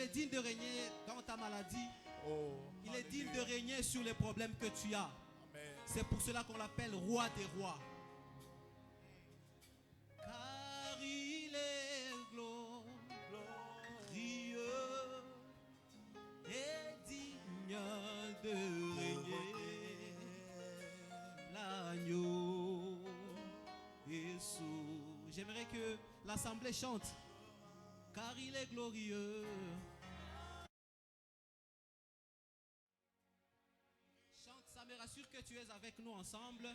est digne de régner dans ta maladie. Oh, Il est digne de régner sur les problèmes que tu as. Amen. C'est pour cela qu'on l'appelle roi des rois. Car il est glorieux et digne de régner. L'agneau est sourd. J'aimerais que l'assemblée chante. Car il est glorieux. Chante, ça me rassure que tu es avec nous ensemble.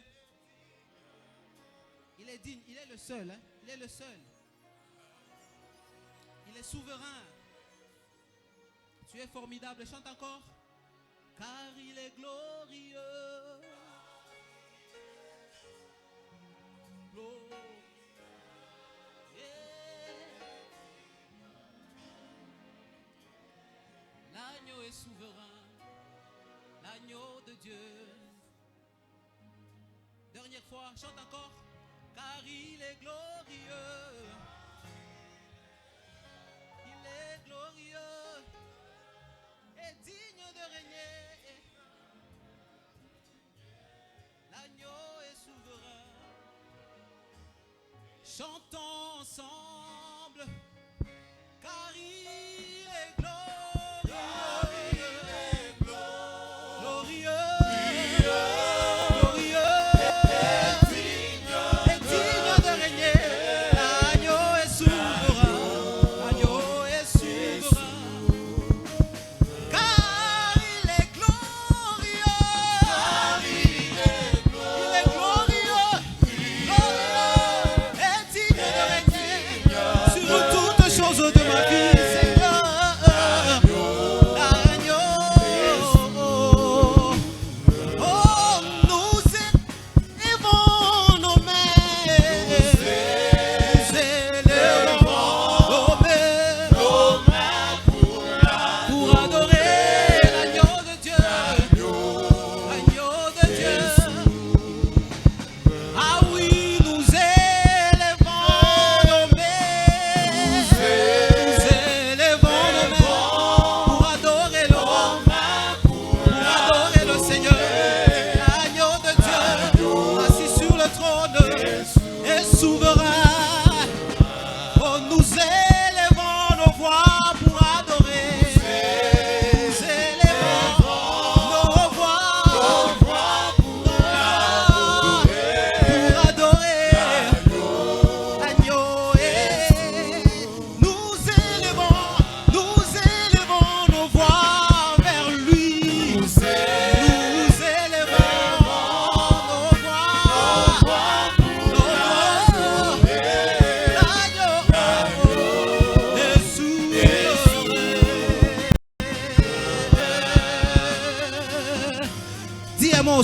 Il est digne, il est le seul, hein? Il est le seul. Il est souverain. Tu es formidable, chante encore. Car il est glorieux. L'agneau est souverain, l'agneau de Dieu. Dernière fois, chante encore. Car il est glorieux. Il est glorieux et digne de régner. L'agneau est souverain. Chantons ensemble. Car il est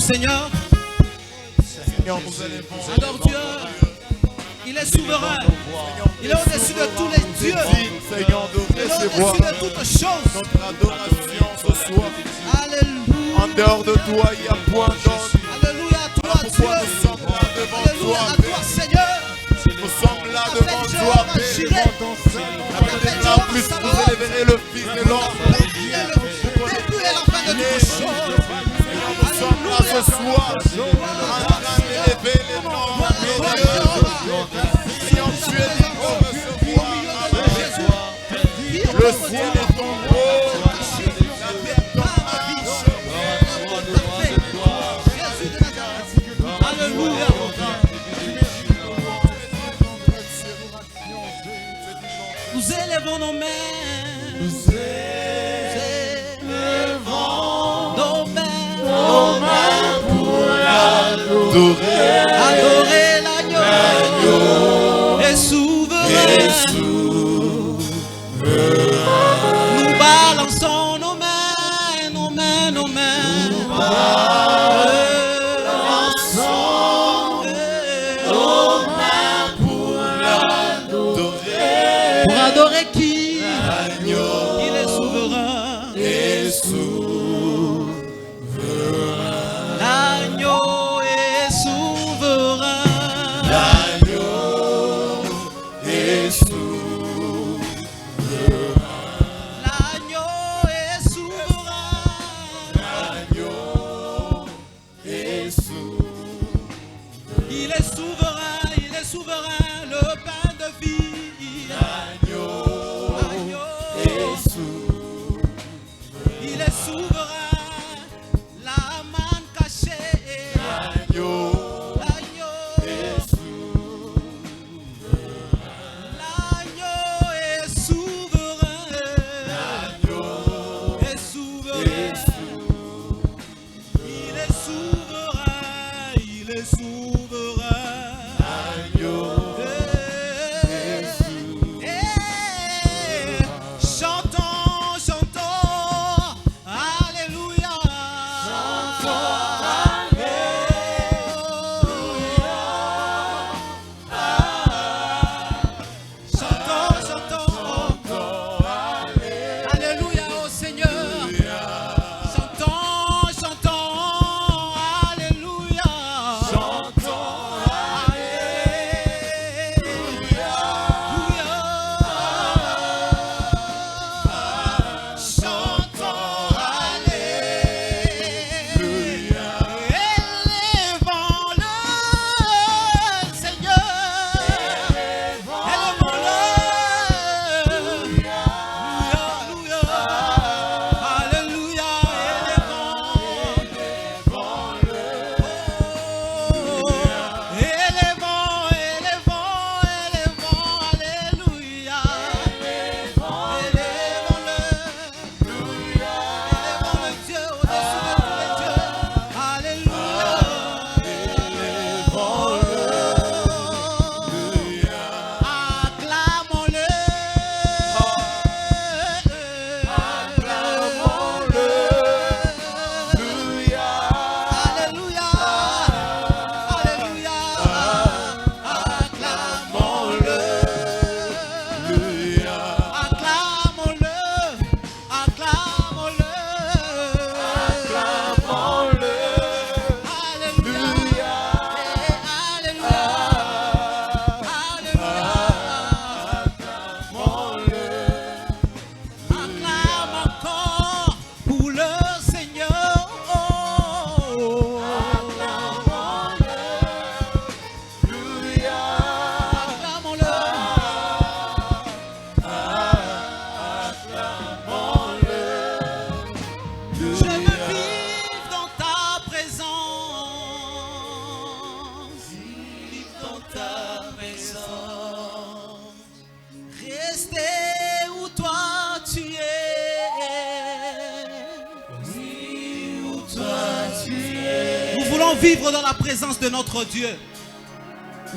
au Seigneur. Adore Dieu. Il est souverain. Il est au-dessus de tous les dieux. Il est au-dessus de toutes choses. Notre adoration ce soir. Alléluia. En dehors de toi, il n'y a point d'autre. Alléluia à toi, Dieu. Nous sommes là devant Alléluia toi. à toi, Seigneur. Nous sommes là devant toi. En plus, vous élèverez le Fils de l'homme. Depuis et la fin de toutes choses. Nous sommes là ce soir en train d'élever les noms glorieux. Seigneur, tu es digne de recevoir le ciel est ton trône, la terre ton marche. Alléluia. Nous élevons nos mains. Nous élevons nos mains pour l'adorer. Adorer l'agneau est souverain. Nous balançons nos mains, nos mains, nos mains. Nous balançons nos mains pour l'adorer. Pour adorer qui? L'agneau. Il est souverain. Et souverain. L'agneau est souverain. L'agneau est souverain. souverain, la manne cachée, L'agneau est souverain. l'agneau est souverain, L'agneau est souverain, il est souverain, il est souverain. L'agneau est Chantons, chantons, alléluia. Chantons, chantons, alléluia au Seigneur. Chantons, chantons, alléluia. Chantons, alléluia. Élevons-le, Seigneur. Élevons-le. Alléluia. Alléluia. Élevons, alléluia. Élevons-le. Élevons le Dieu au-dessus de tous les dieux. Alléluia. Acclamons-le. Alléluia. Alléluia. Acclamons-le. Acclamons-le. Acclamons-le. Alléluia. Alléluia. Acclame encore pour le Seigneur. Acclamons-le. Je veux vivre dans ta présence. Vivre dans ta présence. Rester où toi tu es. Où toi tu es. Nous voulons vivre dans la présence de notre Dieu.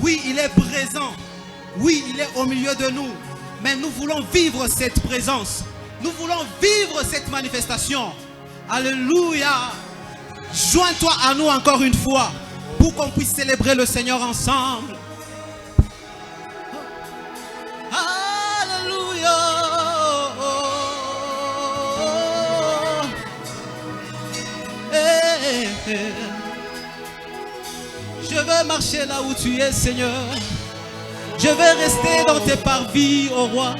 Oui, il est présent. Oui, il est au milieu de nous. Mais nous voulons vivre cette présence. Nous voulons vivre cette manifestation. Alléluia. Joins-toi à nous encore une fois pour qu'on puisse célébrer le Seigneur ensemble. Alléluia. Je veux marcher là où tu es, Seigneur. Je veux rester dans tes parvis, ô roi.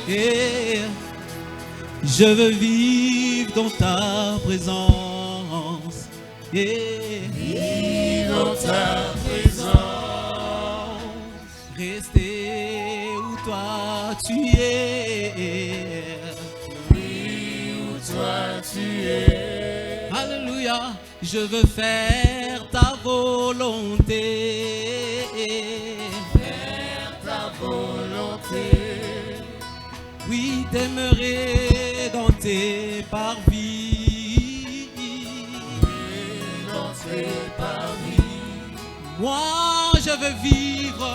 Et je veux vivre dans ta présence. Et Dans ta présence, rester où toi tu es. où toi tu es. Alléluia. Je veux faire ta volonté. Ta volonté, Oui, demeurer dans tes parvis. dans tes parvis. Moi, je veux vivre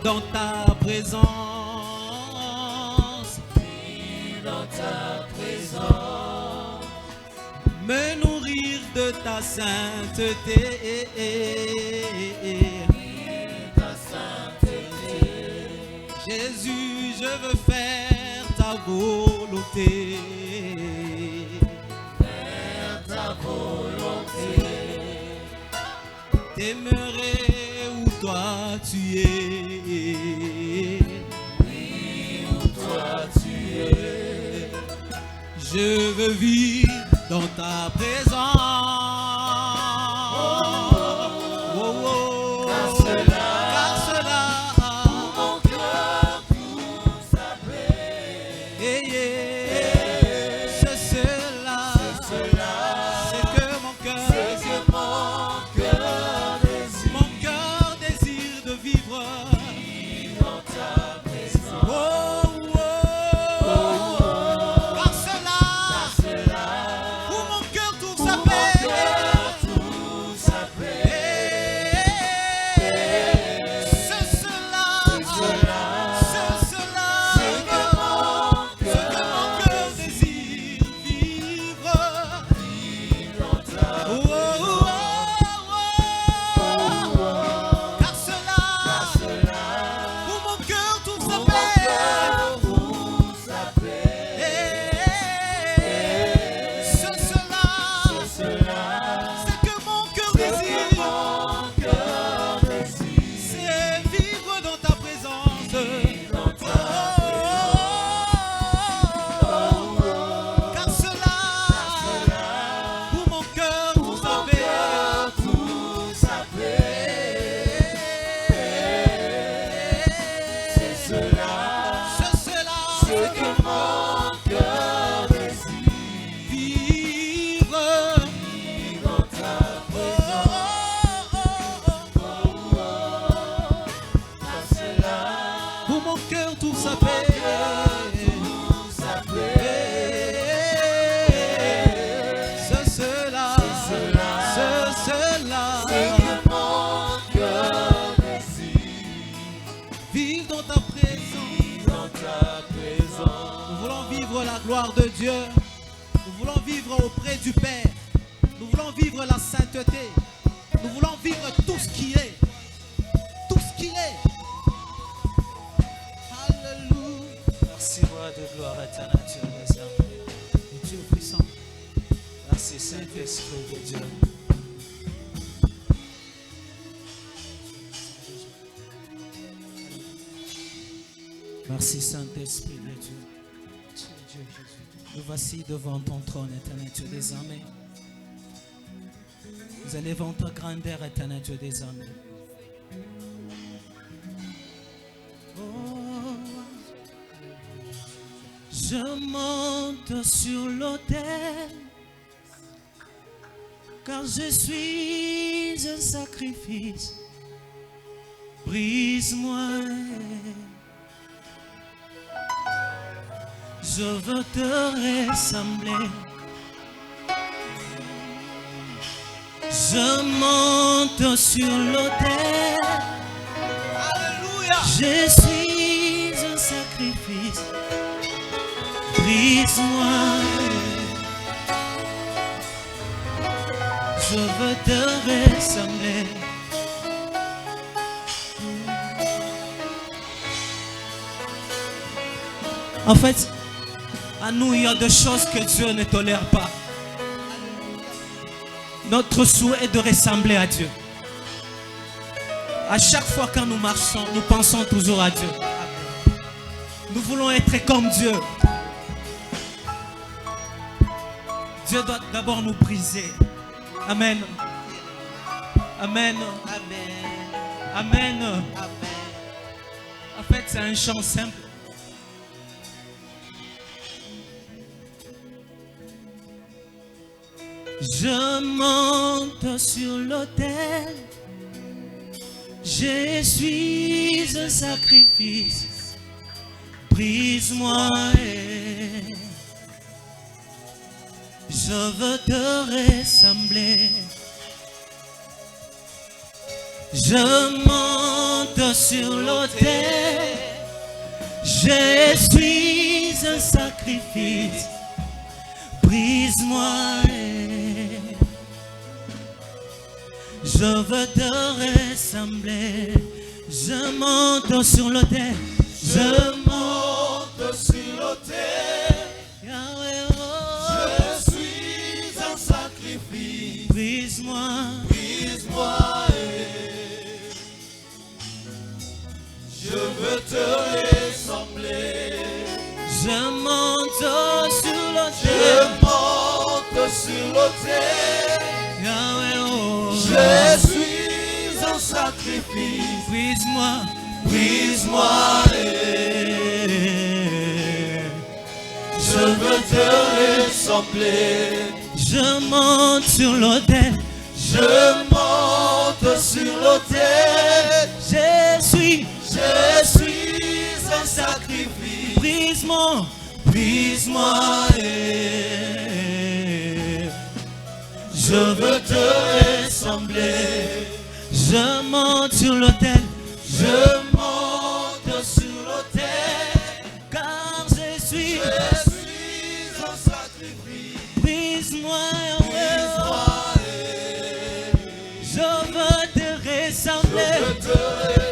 dans ta présence. Dans ta présence, Me nourrir de ta sainteté. ta sainteté. Jésus, je veux faire ta volonté. Ta volonté, Demeurer où toi tu es. où toi tu es. Je veux vivre dans ta présence. Oh, oh. Car cela, Car cela, mon cœur pour sa paix. c'est cela, vivre auprès du Père. Nous voulons vivre la sainteté. Nous voulons vivre tout ce qu'il est. Tout ce qu'il est. Alléluia. Merci, roi de gloire éternelle, Dieu des âmes. Dieu puissant. Merci, Saint-Esprit de Dieu. Merci, Saint-Esprit de Dieu. Nous voici devant ton trône, éternel Dieu des armées. Nous élevons ta grandeur, éternel Dieu des armées. Oh, je monte sur l'autel, car je suis un sacrifice. Brise-moi. Je veux te ressembler. Je monte sur l'autel. Alléluia. Je suis un sacrifice. Brise-moi. Je veux te ressembler. En fait, à nous, il y a des choses que Dieu ne tolère pas. Notre souhait est de ressembler à Dieu. À chaque fois quand nous marchons, nous pensons toujours à Dieu. Nous voulons être comme Dieu. Dieu doit d'abord nous briser. Amen. Amen. Amen. Amen. En fait, c'est un chant simple. Je monte sur l'autel, je suis un sacrifice, brise-moi et je veux te ressembler. Je monte sur l'autel, je suis un sacrifice, brise-moi et je veux te ressembler. Je monte sur l'autel. Je monte sur l'autel. Je suis un sacrifice. Brise-moi. Brise-moi. Je veux te ressembler. Je monte sur l'autel. Je monte sur l'autel. Je suis un sacrifice. Brise-moi, brise-moi. Je veux te ressembler. Je monte sur l'autel. Je monte sur l'autel. Je suis un sacrifice. Brise-moi, brise-moi. Je veux te ressembler. Je monte sur l'autel. Je monte sur l'autel. Car je suis un sacrifice. Brise-moi. Je veux te ressembler. Je veux te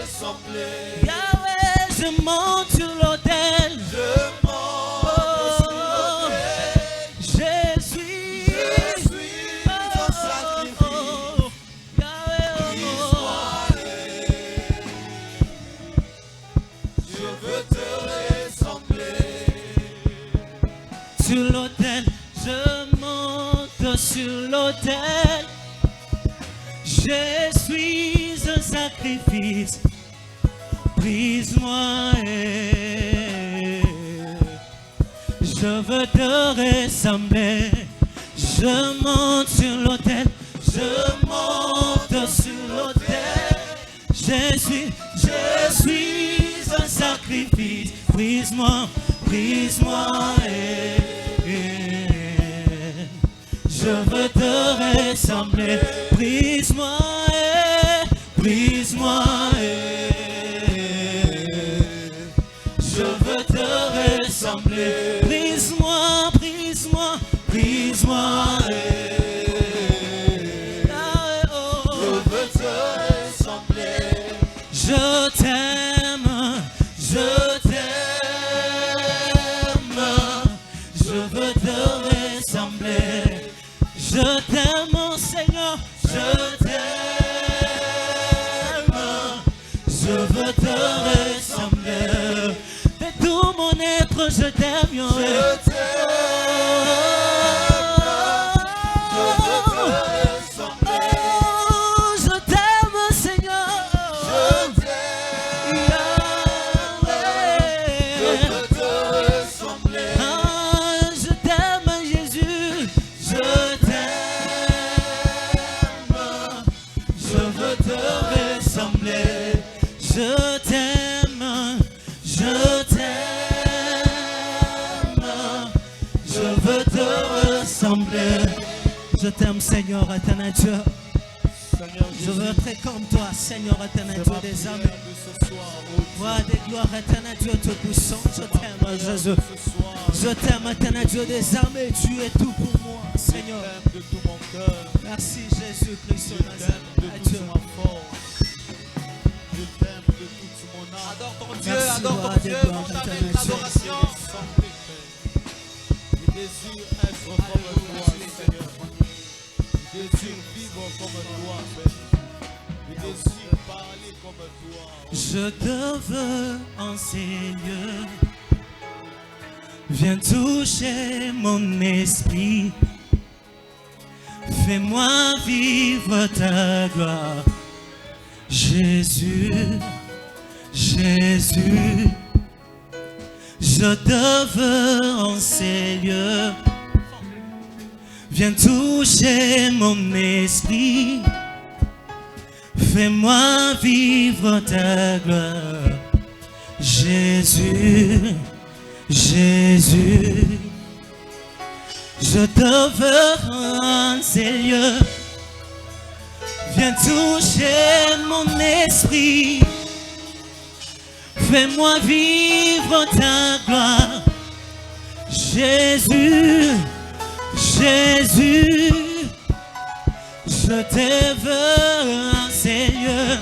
ressembler. Yahweh, je monte sur l'autel. Je monte sur l'autel. Je suis un sacrifice. Yahweh, je veux te ressembler. Sur l'autel, je monte sur l'autel. Je suis un sacrifice. Brise-moi et je veux te ressembler. Je monte sur l'autel. Je monte sur l'autel. Je suis un sacrifice. Brise-moi, brise-moi et je veux te ressembler. Brise-moi et brise-moi et je veux te ressembler. Brise-moi, brise-moi, brise-moi Je t'aime, mon Seigneur, je t'aime. Je veux te ressembler. De tout mon être, je t'aime, Yahweh. Je t'aime. Je t'aime, Seigneur. Je t'aime. Je veux te ressembler. Je t'aime, Jésus. Je t'aime. Je veux te ressembler. Je t'aime. Je t'aime. Je veux te ressembler. Je t'aime, Seigneur éternel Dieu. Seigneur Je veux être comme toi, Seigneur éternel Dieu des âmes. Roi des gloires, éternel Dieu tout-puissant. Je t'aime, Jésus. Je t'aime, éternel Dieu des âmes. Et tu es tout pour moi, Seigneur. de tout mon cœur. Merci, Jésus-Christ, Je t'aime de Dieu. toute ma force. Je t'aime de toute mon âme. Adore ton Dieu, Merci, adore roi ton des Dieu, gloires, monte avec éternel l'adoration. Je désire être comme toi, Seigneur. Je désire vivre comme toi, Père. Je désire parler comme toi. Je te veux en ces lieux. Viens toucher mon esprit. Fais-moi vivre ta gloire. Jésus, Jésus. Je te veux en ces lieux. Viens toucher mon esprit. Fais-moi vivre ta gloire. Jésus, Jésus. Je te veux en ces lieux. Viens toucher mon esprit. Fais-moi vivre ta gloire. Jésus, Jésus. Je te veux en ces lieux.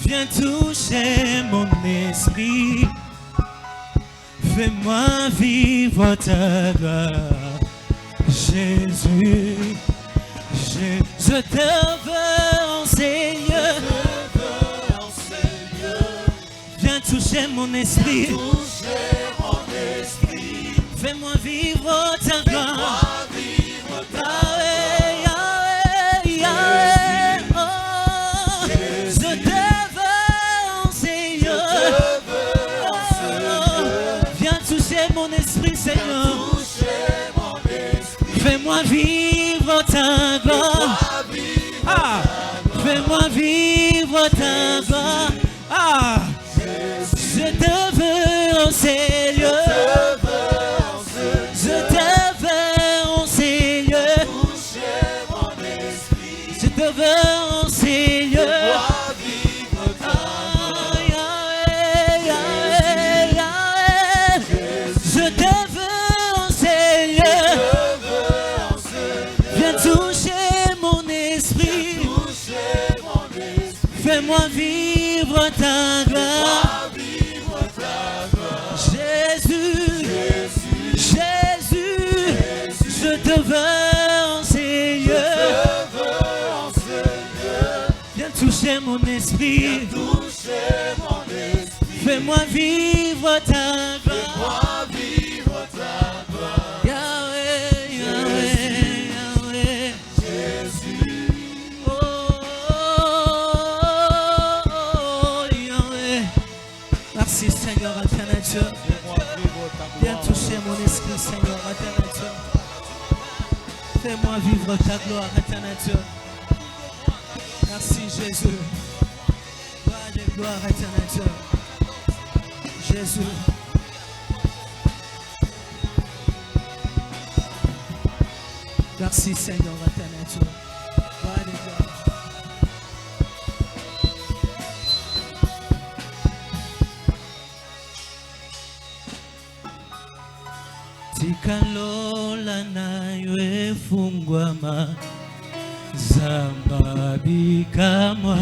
Viens toucher mon esprit. Fais-moi vivre ta gloire. Jésus, je te veux en ces lieux. Viens toucher mon esprit. Fais-moi vivre ta gloire. Yahweh, Yahweh, Yahweh. Oh, je te veux en ces lieux. Oh, viens toucher mon esprit, Seigneur. Fais-moi vivre ta gloire. Ah, fais-moi vivre ta gloire. Ah, je te veux en ces lieux. Je te veux en ces lieux. Je te veux en ces lieux. Ah, Yahweh, Yahweh, Yahweh. Je te veux en ces lieux. Viens toucher mon esprit. Fais-moi vivre ta gloire. Jésus, Jésus, je te veux en ces lieux. Viens toucher mon esprit. Fais-moi vivre ta gloire. Yahweh, Yahweh, Yahweh. Oh, Yahweh. Merci Seigneur éternel Dieu. Viens toucher mon esprit Seigneur éternel Dieu. Fais-moi vivre ta gloire éternel Dieu. Merci Jésus. Gloire de gloire éternel Dieu. Jésus. Merci Seigneur éternel Dieu. Gloire de gloire. Tikalola nayo efungwama Zamba bikamwa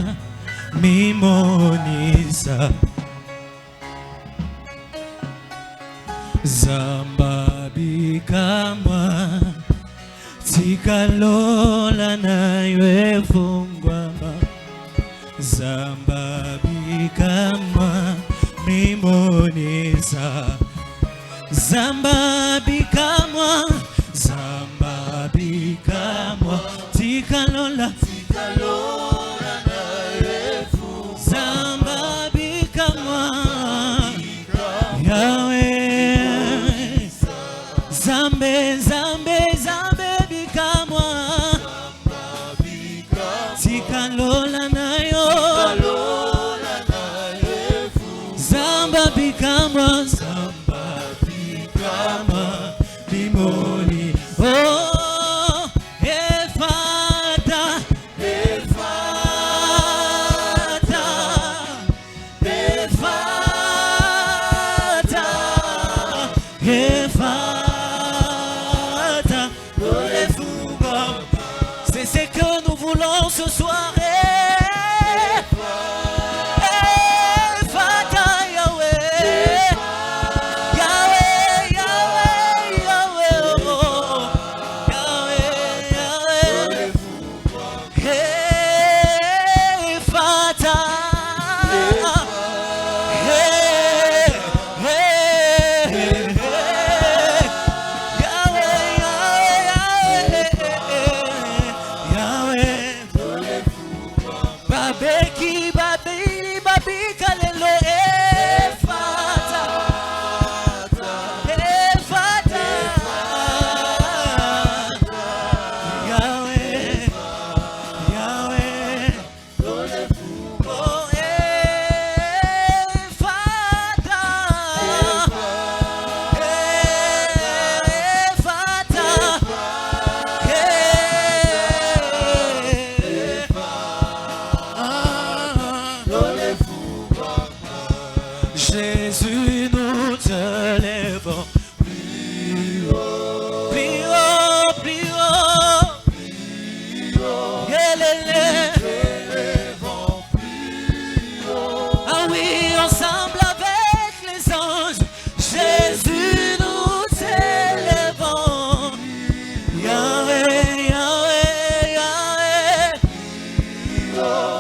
mimonisa Zamba bikamwa Tikalola na iwe fungwa Zamba bikama mimonisa Zamba bikama Tikalola na iwe fungwa Zamba bikama Yahweh Zambe bikamwa Tikalola na yo Zamba bikamwa Bimoni oh Efata c'est ce que nous voulons ce soir. Jésus, nous te lèvons plus haut, plus haut, plus haut, plus haut. Ah oui, ensemble avec les anges, Jésus, nous t'élèvons. Yahweh, Yahweh, Yahweh, Yahweh.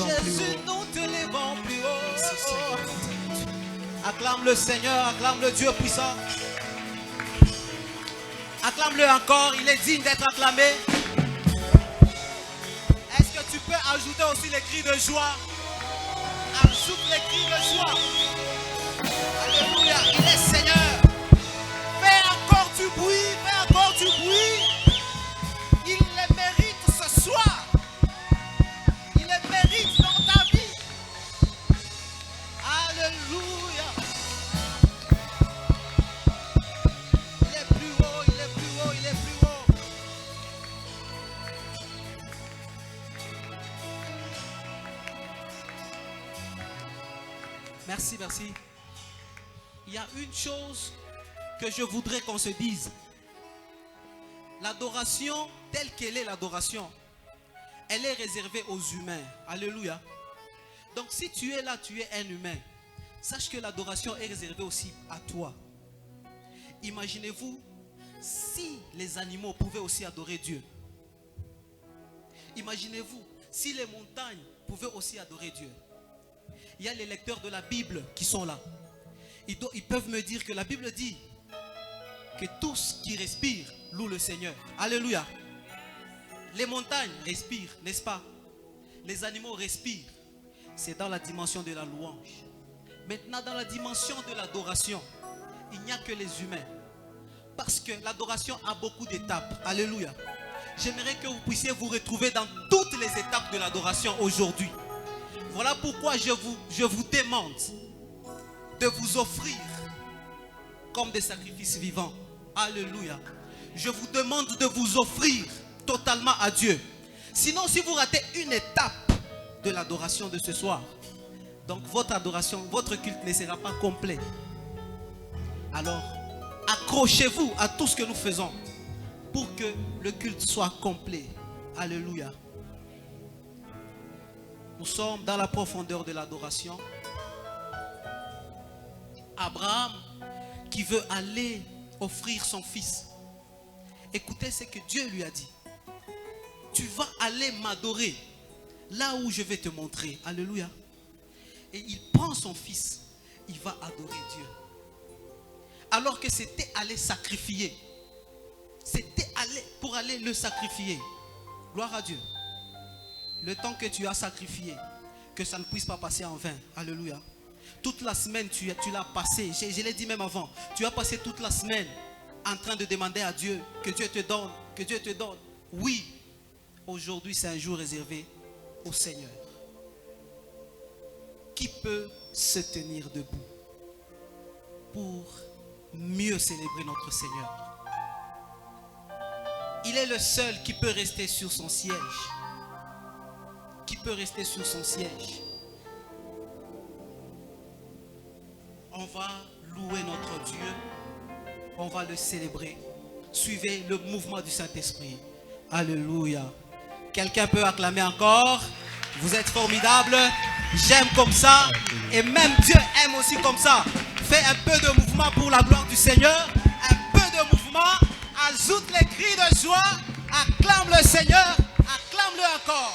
Jésus, nous te lèvons plus haut. Acclame le Seigneur, acclame le Dieu puissant. Acclame-le encore, il est digne d'être acclamé. Est-ce que tu peux ajouter aussi les cris de joie? Ajoute les cris de joie. Alléluia, il est Seigneur. Fais encore du bruit, fais encore du bruit. Il les mérite ce soir. Il les mérite dans ta vie. Alléluia. Il est plus haut, il est plus haut, il est plus haut. Merci, merci. Il y a une chose que je voudrais qu'on se dise. L'adoration, telle qu'elle est l'adoration, elle est réservée aux humains. Alléluia. Donc si tu es là, tu es un humain. Sache que l'adoration est réservée aussi à toi. Imaginez-vous si les animaux pouvaient aussi adorer Dieu. Imaginez-vous si les montagnes pouvaient aussi adorer Dieu. Il y a les lecteurs de la Bible qui sont là. Ils peuvent me dire que la Bible dit que tous qui respirent louent le Seigneur. Alléluia. Les montagnes respirent, n'est-ce pas? Les animaux respirent. C'est dans la dimension de la louange. Maintenant, dans la dimension de l'adoration, il n'y a que les humains. Parce que l'adoration a beaucoup d'étapes. Alléluia. J'aimerais que vous puissiez vous retrouver dans toutes les étapes de l'adoration aujourd'hui. Voilà pourquoi je vous demande de vous offrir comme des sacrifices vivants. Alléluia. Je vous demande de vous offrir totalement à Dieu. Sinon, si vous ratez une étape, de l'adoration de ce soir. Donc votre adoration, votre culte ne sera pas complet. Alors, accrochez-vous à tout ce que nous faisons pour que le culte soit complet. Alléluia. Nous sommes dans la profondeur de l'adoration. Abraham qui veut aller offrir son fils. Écoutez ce que Dieu lui a dit. Tu vas aller m'adorer là où je vais te montrer. Alléluia. Et il prend son fils. Il va adorer Dieu. Alors que c'était aller sacrifier. C'était aller pour aller le sacrifier. Gloire à Dieu. Le temps que tu as sacrifié, que ça ne puisse pas passer en vain. Alléluia. Toute la semaine, tu l'as passé. Je l'ai dit même avant. Tu as passé toute la semaine en train de demander à Dieu que Dieu te donne. Que Dieu te donne. Oui. Aujourd'hui, c'est un jour réservé au Seigneur. Qui peut se tenir debout pour mieux célébrer notre Seigneur? Il est le seul qui peut rester sur son siège. Qui peut rester sur son siège. On va louer notre Dieu. On va le célébrer. Suivez le mouvement du Saint-Esprit. Alléluia. Quelqu'un peut acclamer encore. Vous êtes formidables. J'aime comme ça. Et même Dieu aime aussi comme ça. Fais un peu de mouvement pour la gloire du Seigneur. Un peu de mouvement. Ajoute les cris de joie. Acclame le Seigneur. Acclame-le encore.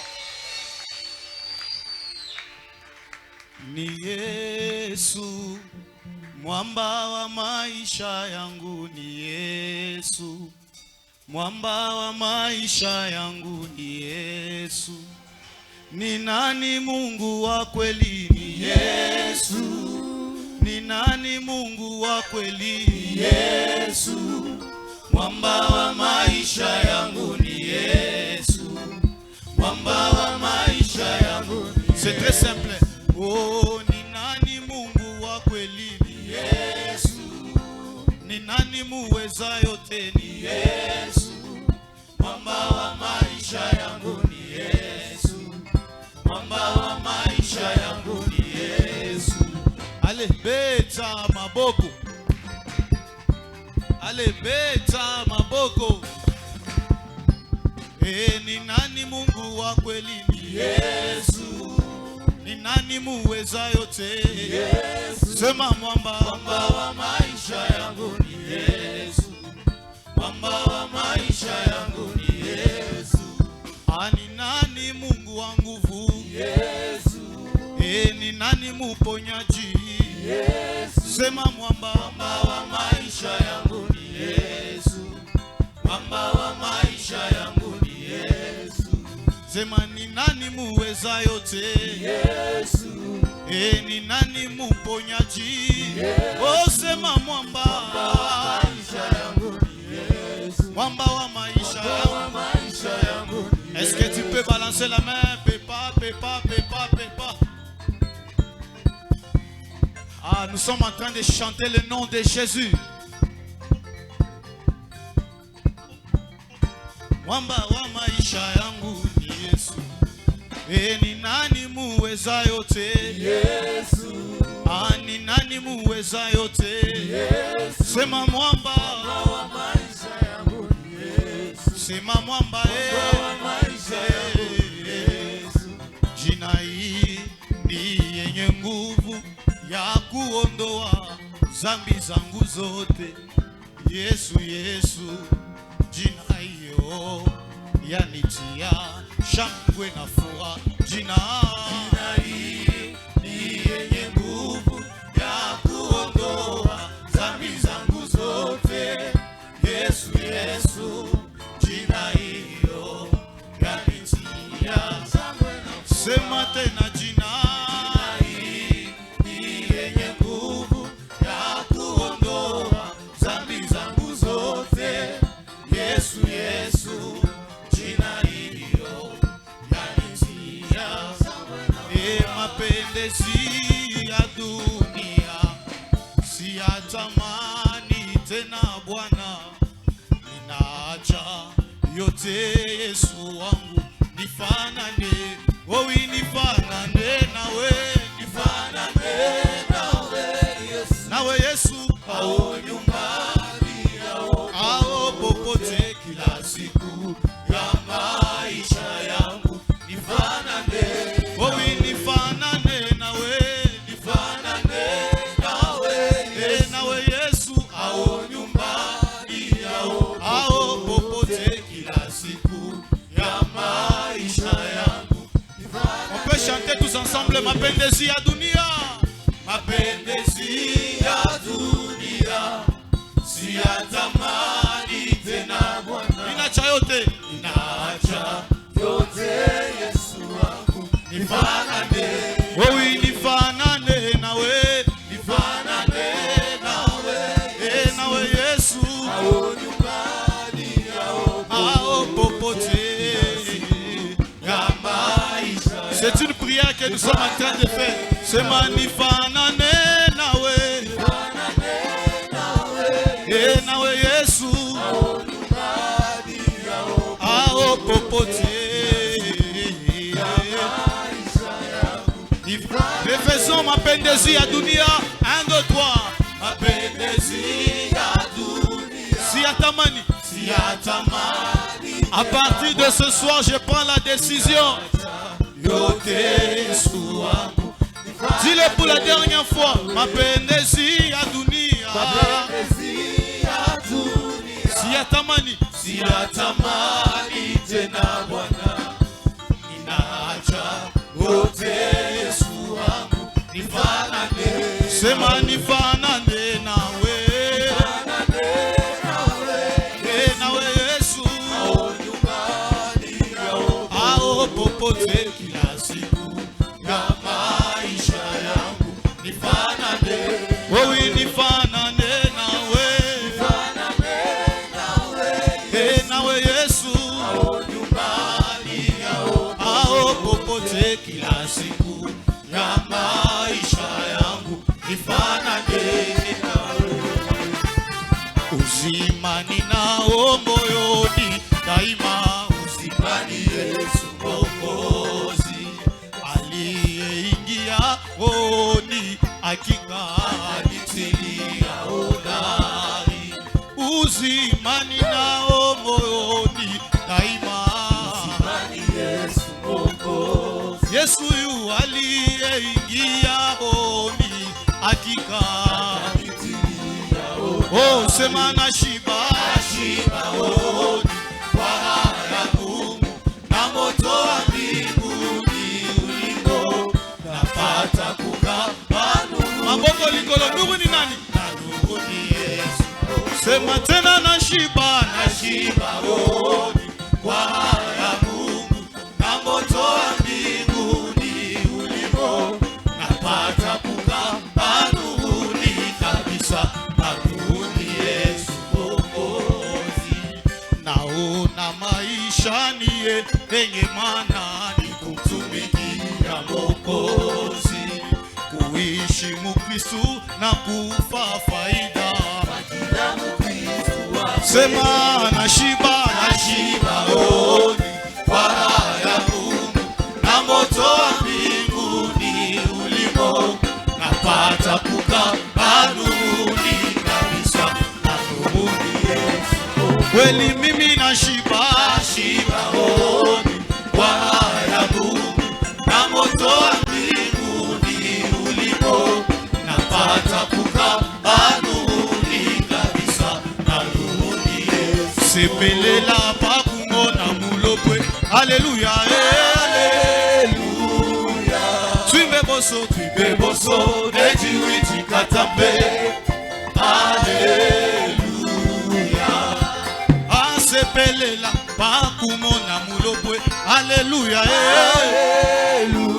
Ni Yesu, mwamba wa maisha yangu ni Yesu. Mwamba wa maisha yangu ni Yesu. Ni nani Mungu wa kweli? Ni Yesu. Ni nani Mungu wa kweli? Ni Yesu. Mwamba wa maisha yangu ni Yesu. Mwamba wa maisha yangu. C'est très simple. Oh, ni nani Mungu wa kweli? Ni Yesu. Ni nani muweza yote? Ni Yesu. Mwamba wa maisha yangu ni Yesu. Mwamba wa maisha yangu ni Yesu. Ale beta maboko. Ale beta maboko. Ni nani Mungu wa kweli? Ni Yesu. Ni nani muweza yote? Yesu. Sema mwamba. Mwamba wa maisha yangu ni Yesu. Mwamba wa maisha yangu ni Yesu. Ni nani Mungu wa nguvu? Yesu. Ni nani muponyaji? Yesu. Sema mwamba. Mwamba wa maisha yangu ni Yesu. Mwamba wa maisha yangu ni Yesu. Sema ni nani muweza yote? Yesu. Ni nani muponyaji? Yesu. Oh, sema mwamba. Mwamba wa maisha yangu ni Yesu. Mwamba wa maisha yangu. Est-ce que tu peux balancer la main? Pépa, pépa, pépa, pépa. Nous sommes en train de chanter le nom de Jésus. Mwamba wa maisha yangu ni Yesu. Ni nani muweza yote? Yesu. Ni nani muweza yote? Yesu. Sema mwamba. Mwamba wa maisha yangu ni Yesu. Sema mwamba. Mwamba wa maisha yangu ni Yesu. Jina hii ni yenye nguvu ya kuondoa zambi zangu zote. Yesu, Yesu. Jina hiyo yanitia shangwe na furaha. Jina hii ni yenye nguvu ya kuondoa dhambi zangu zote. Yesu, Yesu. Jina hiyo yanitia shangwe na furaha. Sema tena jina hii ni yenye nguvu ya kuondoa dhambi zangu zote. Yesu, Yesu. Jina hilo yanitia mapendezi ya dunia siyatamani tena Bwana. Ninaacha yote Yesu wangu nifanane. Oh, nifanye chanter tous ensemble Mapendezi ya dunia. Mapendezi ya dunia siyatamani tena Bwana. Ninaacha yote, ninaacha yote Yesu wangu, nifanane. Wewe nifanane nawe, nifanane nawe, nawe Yesu. Ao nyumbani, ao popote ya maisha. C'est une prière que nous sommes en train de faire. C'est manifanane nawe, nawe Yesu. Ao nyumbani, ao popote. Refaisons Mapendezi ya dunia. 1, 2, 3. Mapendezi ya dunia siyatamani, siyatamani. À partir de ce soir, je prends la décision. Yote Yesu wangu. Dis-le pour la dernière fois. Mapendezi ya dunia, mapendezi ya dunia siyatamani, siyatamani tena Bwana. Ninaacha yote Yesu wangu, nifanane. Sema nifanane nawe, nawe Yesu. Ao nyumbani, ao popote kila siku ya maisha yangu, nifanane. Wewe nifanane nawe, nawe Yesu. Ao nyumbani, ao popote kila siku ya maisha yangu, nifanane nawe. Uzima ninao moyoni daima, uzimani Yesu Mwokozi. Aliyeingia rohoni, hakika alitilia hodari. Uzima ninao moyoni daima, uzimani Yesu Mwokozi. Yesu yu aliyeingia rohoni, hakika alitilia hodari. Oh, sema nashiba, nashiba rohoni kwa haya Mungu, na moto wa mbinguni uliko, napata kukaa nuru. Maboko likolo, nuru ni nani? Nuru ni Yesu. Sema tena nashiba, nashiba rohoni kwa haya Mungu, na moto wa mbinguni uliko, napata kukaa nuru kabisa. Nuru ni Yesu Mwokozi. Naona maisha niye yenye maana, ni kumtumikia Mwokozi. Kuishi Mkristo na kufa faida. Sema nashiba, nashiba rohoni kwa haya Mungu, na moto wa mbinguni ulimo, napata kukaa nuruni kabisa. Nuruni Yesu. Kweli mimi nashiba, nashiba rohoni kwa haya Mungu, na moto wa mbinguni ulimo, napata kukaa nuruni kabisa. Nuruni Yesu. Sepelela pakumona mulopwe. Alléluia, alléluia. Tuimbe boso, nejiwiti katambe. Alléluia. Asepelela pakumona mulopwe. Alléluia, alléluia.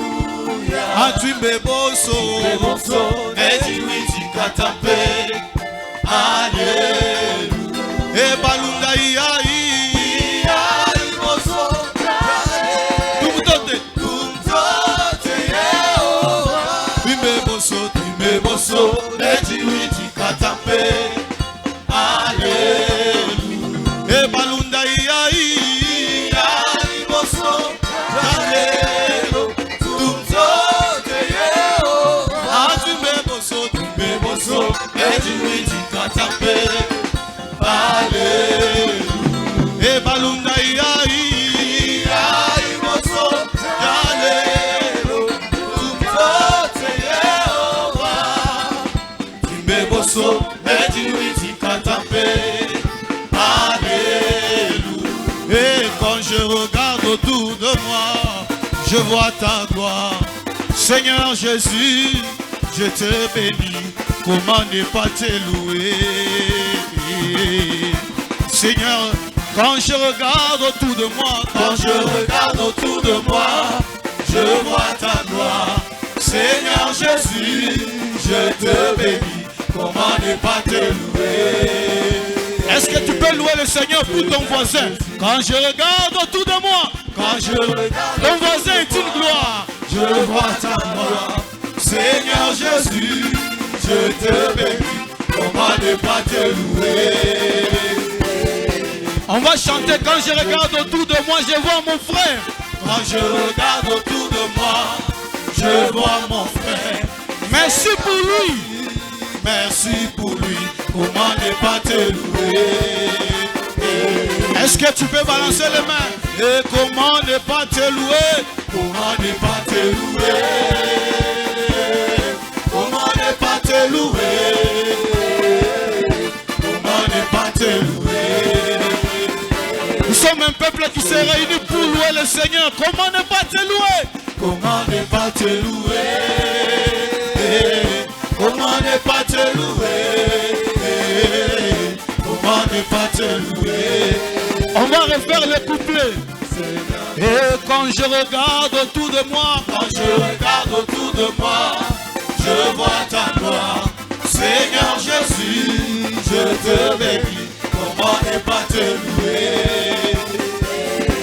Atuimbe boso, nejiwiti katambe. Alléluia. E balunga iai boso, nejiwiti katampe. Alléluia. E balunda iai boso, alléluia. Tumzote Yehova. Tumbe boso, nejiwiti katampe. Alléluia. E balunda iai boso, alléluia. Tumzote Yehova. Tumbe boso, nejiwiti katampe. Alléluia. Et quand je regarde autour de moi, je je vois ta gloire. Seigneur Jésus, je te bénis. Comment ne pas te louer? Seigneur, quand je regarde autour de moi, quand je regarde autour de moi, je vois ta gloire. Seigneur Jésus, je te bénis. Comment ne pas te louer? Est-ce que tu peux louer le Seigneur pour ton voisin? Quand je regarde autour de moi, quand je regarde, ton voisin est une gloire. Je vois ta gloire. Seigneur Jésus, je te bénis. Comment ne pas te louer? On va chanter. Quand je regarde autour de moi, je vois mon frère. Quand je regarde autour de moi, je vois mon frère. Merci pour lui. Merci pour lui. Comment ne pas te louer? Est-ce que tu peux balancer les mains? Et comment ne pas te louer? Comment ne pas te louer? Comment ne pas te louer? Comment ne pas te louer? Nous sommes un peuple qui s'est réuni pour louer le Seigneur. Comment ne pas te louer? Comment ne pas te louer? Comment ne pas te louer? Comment ne pas te louer? On va refaire le couplet. Et quand je regarde autour de moi, quand je regarde autour de moi, je vois ta gloire. Seigneur Jésus, je te bénis. Comment ne pas te louer?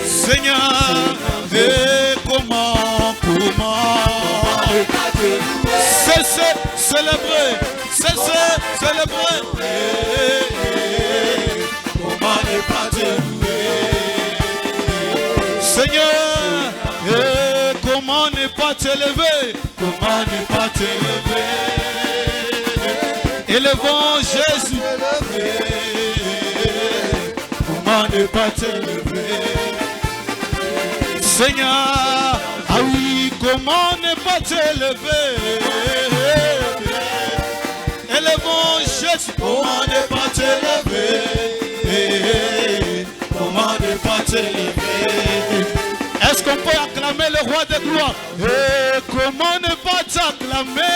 Seigneur, et comment ne pas te louer? Cessez, célébrer, cessez, célébrer. Comment ne pas te louer? Seigneur, et comment ne pas t'élever? Comment ne pas t'élever? Élevons Jésus. Comment ne pas t'élever? Seigneur, ah oui, comment ne pas t'élever? Élevons Jésus. Comment ne pas t'élever? Comment ne pas t'élever? Est-ce qu'on peut acclamer le roi de gloire? Et comment ne pas t'acclamer?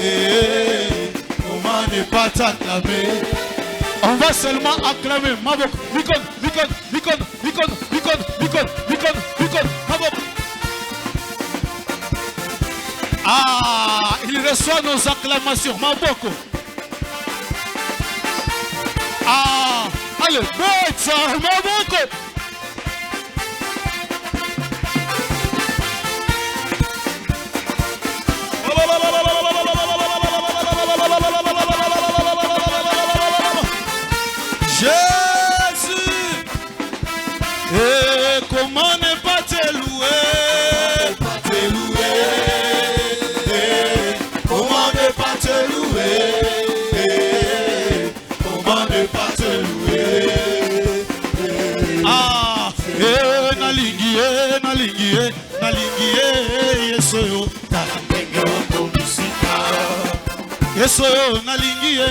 Et comment ne pas t'acclamer? On va seulement acclamer. Ah, il reçoit nos acclamations. Maboko. Ah, allez, Betsa, Maboko. Jésus, et comment ne pas te louer? Comment ne pas te louer? Comment ne pas te louer? Ah, nalingie, yesoyo, talangenge okomisika. Yesoyo, nalingie,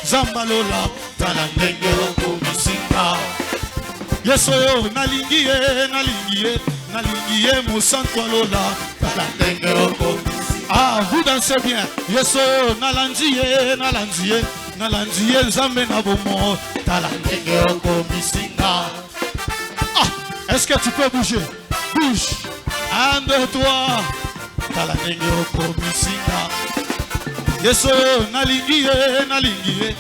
zambalola, talangenge okomisika. Yesoyo, nalingie, musanto alola, talangenge okomisika. Ah, vous dansez bien. Yesoyo, nalanzie, nzambe na bomo, talangenge okomisika. Ah, est-ce que tu peux bouger? Bouge. Un, deux, trois. Talangenge okomisika. Yesoyo, nalingie,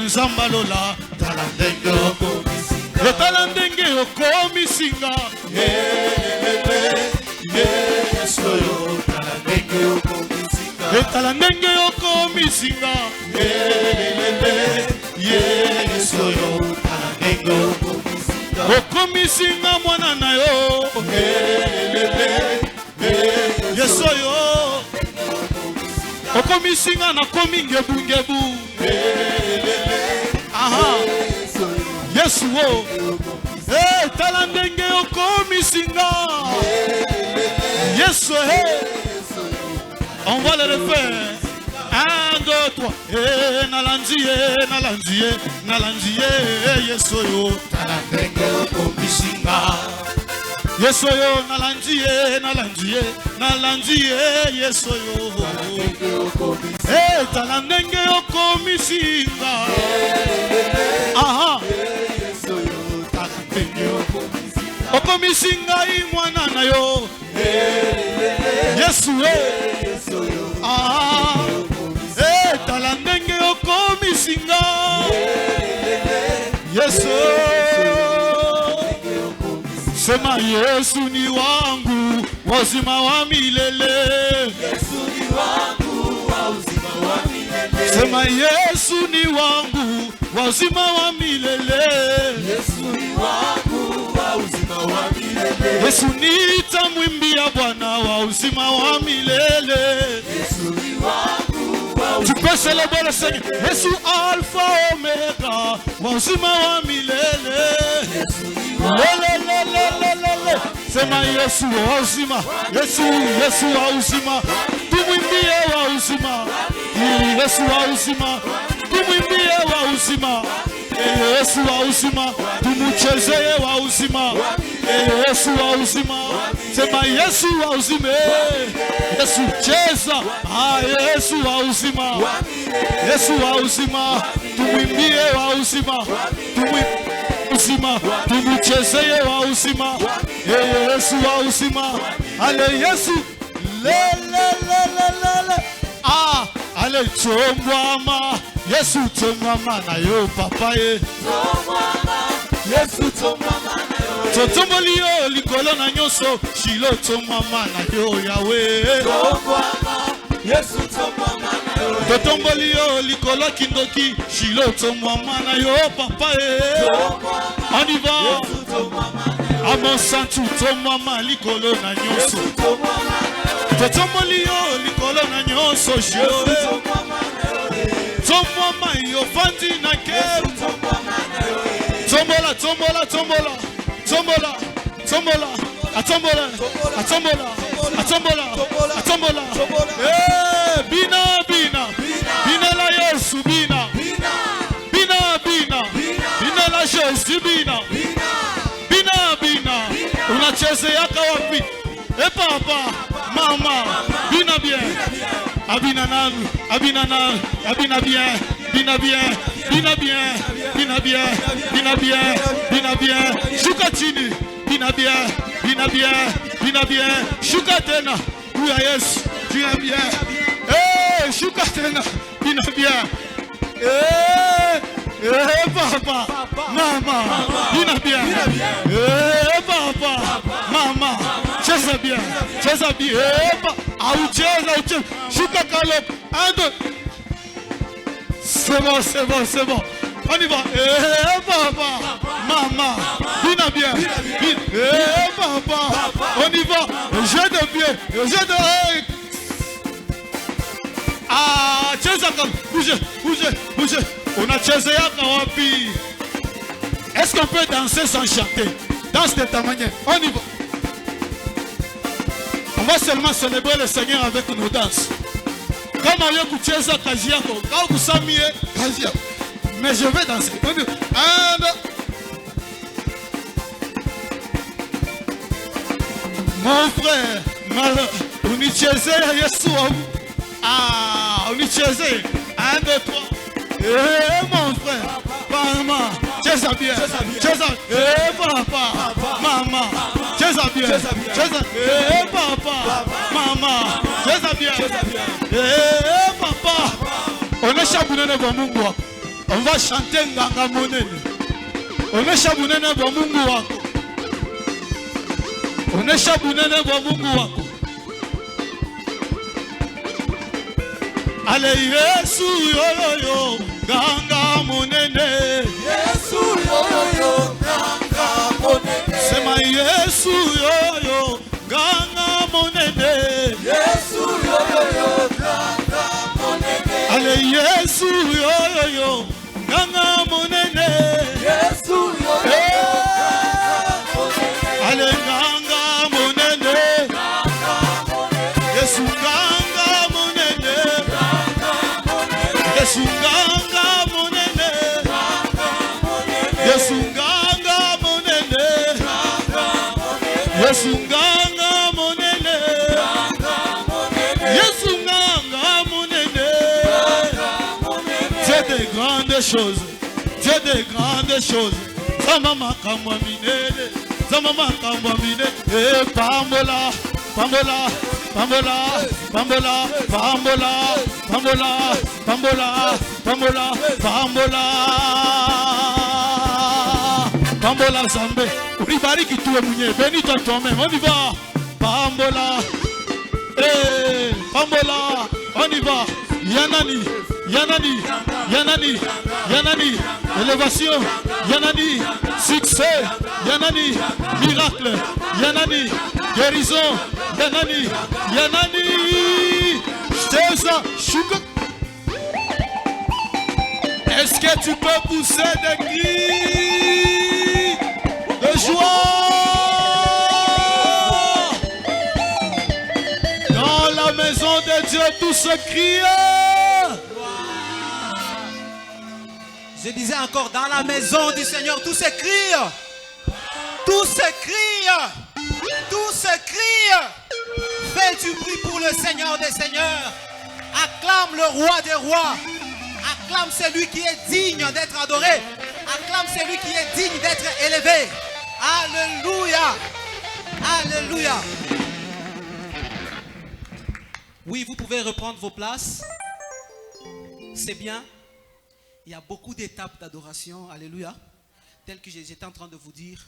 nzambalola, talangenge okomisika. Le talangenge okomisika. Yesoyo, talangenge okomisika. Le talangenge okomisika. Yesoyo, talangenge okomisika. Okomisinga mwana na yo. Yesoyo. Okomisinga na komi ngebu. Aha. Yesu wo. Hey, talandenge okomisinga. Yesu hey. On va le refaire. Ah. Un, deux, trois. Nalandi, yesoyo. Talandenge okomisinga. Yesoyo, nalandi, yesoyo. Talandenge okomisinga. Aha. Okomisinga imwana na yo. Yesu talandenge okomisinga. Yesu sema Yesu ni wangu wazima wa milele. Yesu ni wangu wazima wa milele. Sema Yesu ni wangu wazima wa milele. Yesu ni wangu uzima wa milele. Yesu nitamwimbia Bwana wa uzima wa milele. Yesu ni wangu wa uzima. Tu peux célébrer le Seigneur. Yesu Alpha Omega wa uzima wa milele. Yesu ni wangu. Sema Yesu wa uzima. Yesu wa uzima. Tumwimbie wa uzima. Yesu wa uzima. Tumwimbie wa uzima. Yesu wa uzima, tumuchezeye wa uzima. Yesu wa uzima, sema Yesu wa uzima. Yesu cheza, Yesu wa uzima. Yesu wa uzima, tumwimbie wa uzima. Tumuchezeye wa uzima. Yesu wa uzima, ale Yesu ale chombwama. Yesu chombwama na yo papa ye. Yesu chombwama na yo. Totomboli yo likolo na nyoso. Shilo chombwama na yo Yahweh. Chombwama. Yesu chombwama na yo. Totomboli yo likolo kindoki. Shilo chombwama na yo papa ye. Chombwama. On y va. Yesu chombwama na yo. Amonsantu chombwama likolo na nyoso. Yesu chombwama na yo. Totomboli yo likolo na nyoso. Shilo chombwama na yo. Tomoma yo fandi na keru. Tombola. Bina la Yesu bina la Yesu bina. Unacheze yaka wapi? Papa, mama, bina bien. Abina bien. Shuka chini. Bina bien. Shuka tena. Uya Yesu. Bina bien. Shuka tena. Bina bien. Papa, mama, bina bien. Papa, mama, cheza bien. Cheza. Shuka kalop. C'est bon. On y va. Papa, mama, bina bien. Papa, on y va. Jeu de pied. Cheza kalop. Bouge. On a cheza yaka wapi. Est-ce qu'on peut danser sans chanter? Danse de ta manière. On y va. On va seulement célébrer le Seigneur avec nos danses. Comme on veut kucheza kazi yako, kama kusamie kazi yako. Mais je vais danser. Mon frère, unicheze Yesu. Unicheze. 1, 2, 3. Mon frère, maman, cheza bien. Papa, maman, cheza bien. Papa, maman, cheza bien. Papa, on est chabounene kwa Mungu wako. On va chanter nganga monene. On est chabounene kwa Mungu wako. Ale Yesu yo ganga monene. Yesu yo ganga monene. Sema Yesu yo ganga monene. Yesu yo ganga monene. Ale Yesu yo ganga monene. Yesu yo ganga monene. Ale ganga monene. Yesu ganga monene. grandes choses. Dieu de grandes choses. Zamama kamwa minene. Zamama kamwa minene. Pambola. Pambola. Pambola. Pambola. Pambola. Pambola. Pambola. Pambola. Pambola. Pambola Zambé. Ulibariki tuwe mwenye. Bénis-toi toi-même. On y va. Pambola. Hey, Pambola. On y va. Yanani. Yanani. Yanani. Yanani. Élévation. Yanani. Succès. Yanani. Miracle. Yanani. Guérison. Yanani. Yanani. Est-ce que tu peux pousser des cris de joie? Dans la maison de Dieu, tout se crie. Je disais encore, dans la maison du Seigneur, tout se crie. Tout se crie. Tout se crie. Fais du bruit pour le Seigneur des Seigneurs. Acclame le roi des rois. Acclame celui qui est digne d'être adoré. Acclame celui qui est digne d'être élevé. Alléluia. Alléluia. Oui, vous pouvez reprendre vos places. C'est bien. Il y a beaucoup d'étapes d'adoration. Alléluia. Tel que j'étais en train de vous dire,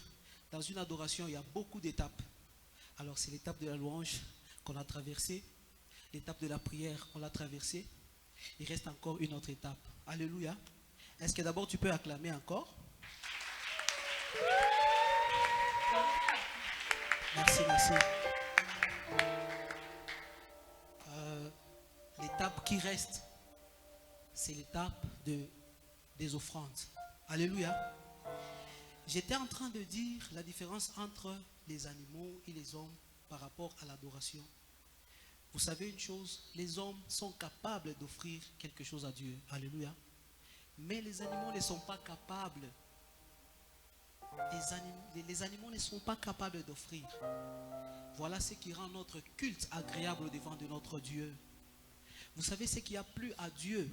dans une adoration, il y a beaucoup d'étapes. Alors, c'est l'étape de la louange qu'on a traversée. L'étape de la prière, on l'a traversée. Il reste encore une autre étape. Alléluia. Est-ce que d'abord tu peux acclamer encore? Merci, merci. L'étape qui reste, c'est l'étape des offrandes. Alléluia. J'étais en train de dire la différence entre les animaux et les hommes par rapport à l'adoration. Vous savez une chose, les hommes sont capables d'offrir quelque chose à Dieu. Alléluia. Mais les animaux ne sont pas capables. Les animaux ne sont pas capables d'offrir. Voilà ce qui rend notre culte agréable au devant de notre Dieu. Vous savez ce qui a plu à Dieu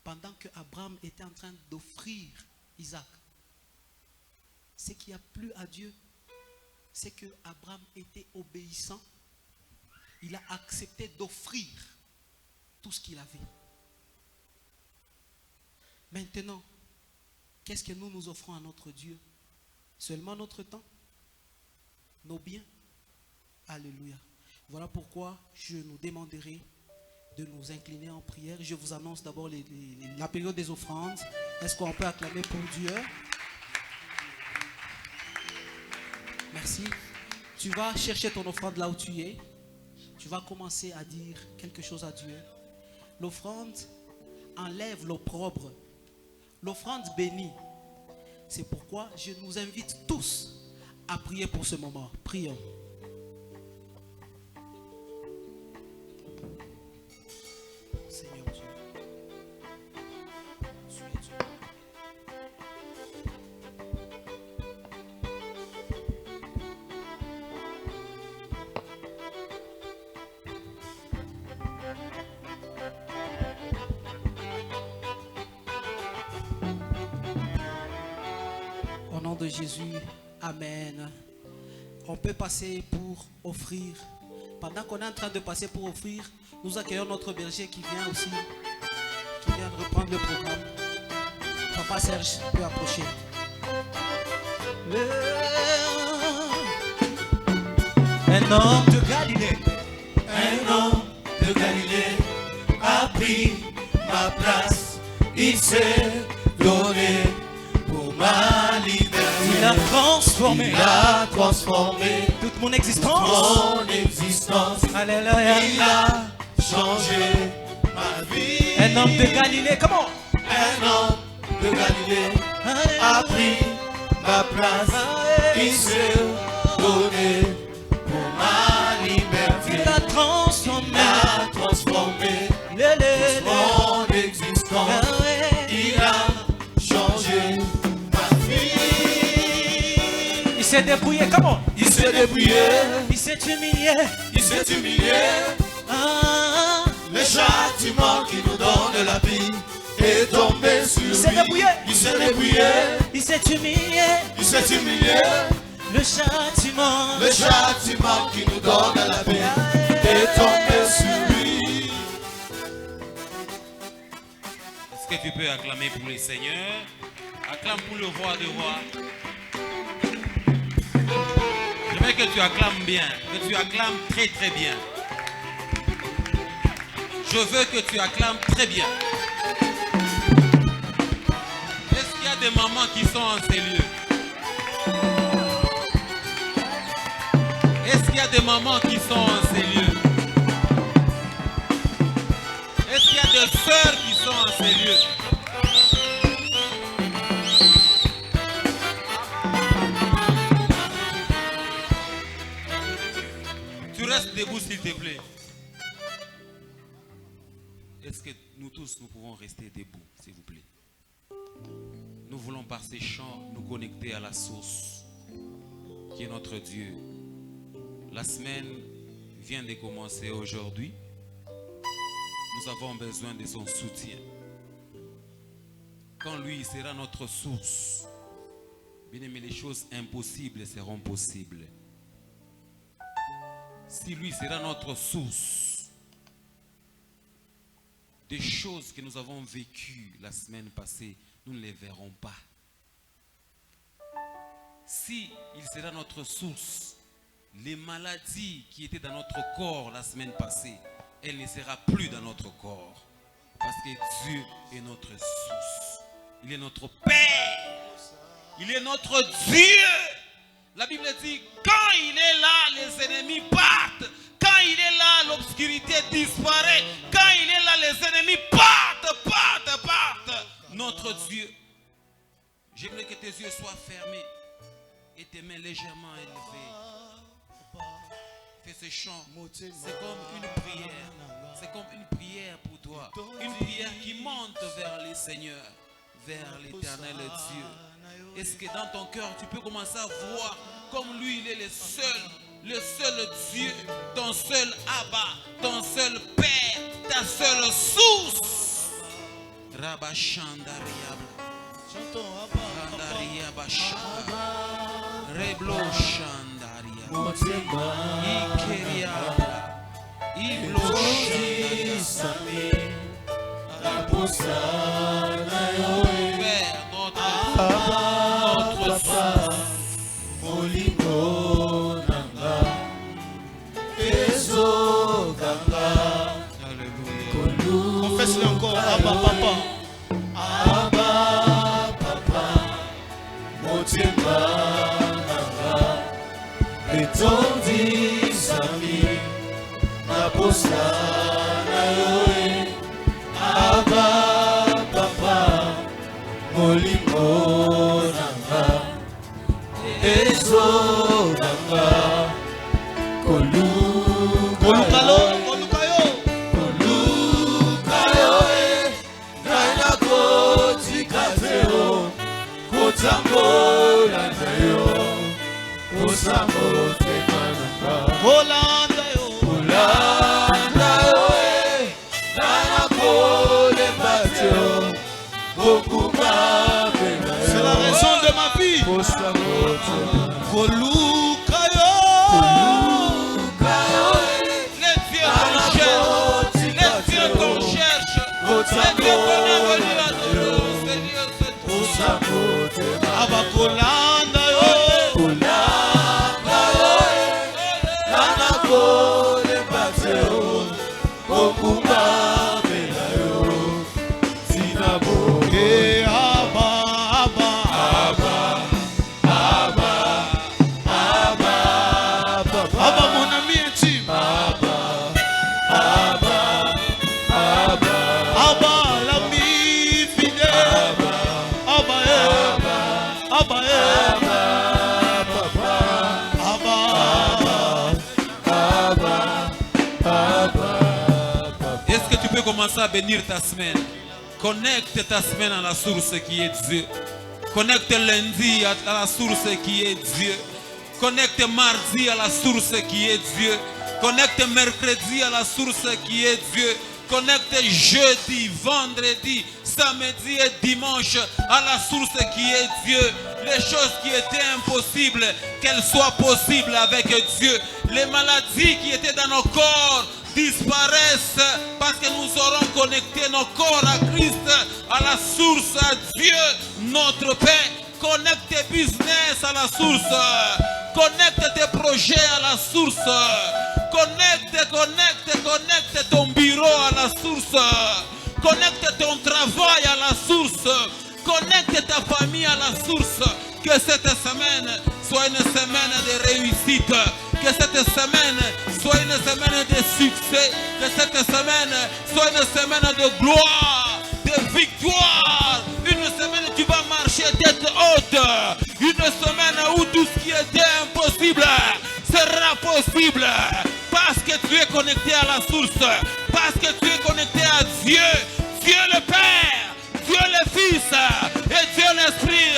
pendant que Abraham était en train d'offrir Isaac. Ce qui a plu à Dieu, c'est que Abraham était obéissant. Il a accepté d'offrir tout ce qu'il avait. Maintenant, qu'est-ce que nous offrons à notre Dieu? Seulement notre temps? Nos biens? Alléluia. Voilà pourquoi je nous demanderai de nous incliner en prière. Je vous annonce d'abord la période des offrandes. Est-ce qu'on peut acclamer pour Dieu? Merci. Tu vas chercher ton offrande là où tu es. Tu vas commencer à dire quelque chose à Dieu. L'offrande enlève l'opprobre. L'offrande bénit. C'est pourquoi je nous invite tous à prier pour ce moment. Prions. Seigneur Dieu, tu es Dieu. Au nom de Jésus, amen. On peut passer pour offrir. Pendant qu'on est en train de passer pour offrir, nous accueillons notre berger qui vient aussi, qui vient de reprendre le programme. Papa Serge peut approcher. Un homme de Galilée, Un homme de Galilée a pris ma place. Il s'est donné pour ma liberté. il a transformé Il a transformé toute mon existence. mon existence. Alléluia. Il a changé ma vie. Un homme de Galilée, comment? Un homme de Galilée a pris ma place. Il s'est donné pour ma liberté. Il a transformé Il a transformé mon existence. Il a changé ma vie. Il s'est débrouillé, comment? Il s'est débrouillé. Il s'est humilié. Il s'est humilié. Ah, Le châtiment qui nous donne la vie est tombé sur Il s'est lui. débrouillé. Il s'est débrouillé. Il s'est humilié. Il s'est humilié. Le châtiment. Le châtiment qui nous donne la paix est tombé sur lui. Est-ce que tu peux acclamer pour le Seigneur? Acclame pour le roi des rois. Je veux que tu acclames bien, que tu acclames très très bien. Je veux que tu acclames très bien. Est-ce qu'il y a des mamans qui sont en ces lieux? Est-ce qu'il y a des mamans qui sont en ces lieux? Est-ce qu'il y a des sœurs qui sont en ces lieux? Tu restes debout s'il te plaît. Est-ce que nous tous, nous pouvons rester debout, s'il vous plaît? Nous voulons par ces chants nous connecter à la source qui est notre Dieu. La semaine vient de commencer aujourd'hui. Nous avons besoin de son soutien. Quand lui sera notre source, bien aimé, les choses impossibles seront possibles. Si lui sera notre source, des choses que nous avons vécues la semaine passée, nous ne les verrons pas. Si il sera notre source, les maladies qui étaient dans notre corps la semaine passée, elles ne seront plus dans notre corps. Parce que Dieu est notre source. Il est notre Père. Il est notre Dieu. La Bible dit, quand il est là, les ennemis partent. Quand il est là, l'obscurité disparaît. Quand il est là, les ennemis partent. Notre Dieu. J'aimerais que tes yeux soient fermés et tes mains légèrement élevées. Fais ce chant. C'est comme une prière. C'est comme une prière pour toi. Une prière qui monte vers les seigneurs, vers l'éternel Dieu. Est-ce que dans ton cœur, tu peux commencer à voir comme lui, il est le seul Dieu, ton seul Abba, ton seul Père, ta seule source. Rabba Shandariabla. Shandaria Bashanda. Reblo Shandaria. Ikeriabla. Iblo Shandari. Père, notre source. Confesse-le encore, Abba Papa. Abba Papa, Motema Nanga, Etondi Sami, Naposa Nayoe. Abba Papa, Molimo Nanga, Ezo Nanga, Kolukalo. C'est la raison de ma vie. Les dieux qu'on cherche, les dieux qu'on a venus à nous, Seigneur, c'est tout. Abakolanda commencer à bénir ta semaine. Connecte ta semaine à la source qui est Dieu. Connecte lundi à la source qui est Dieu. Connecte mardi à la source qui est Dieu. Connecte mercredi à la source qui est Dieu. Connecte jeudi, vendredi, samedi et dimanche à la source qui est Dieu. Les choses qui étaient impossibles, qu'elles soient possibles avec Dieu. Les maladies qui étaient dans nos corps disparaissent parce que nous aurons connecté nos corps à Christ, à la source, à Dieu, notre Père. Connecte tes business à la source. Connecte tes projets à la source. Connecte ton bureau à la source. Connecte ton travail à la source. Connecte ta famille à la source. Que cette semaine soit une semaine de réussite. Que cette semaine soit une semaine de succès. Que cette semaine soit une semaine de gloire, de victoire. Une semaine où tu vas marcher tête haute. Une semaine où tout ce qui était impossible sera possible. Parce que tu es connecté à la source. Parce que tu es connecté à Dieu. Dieu le Père, Dieu le Fils et Dieu l'Esprit.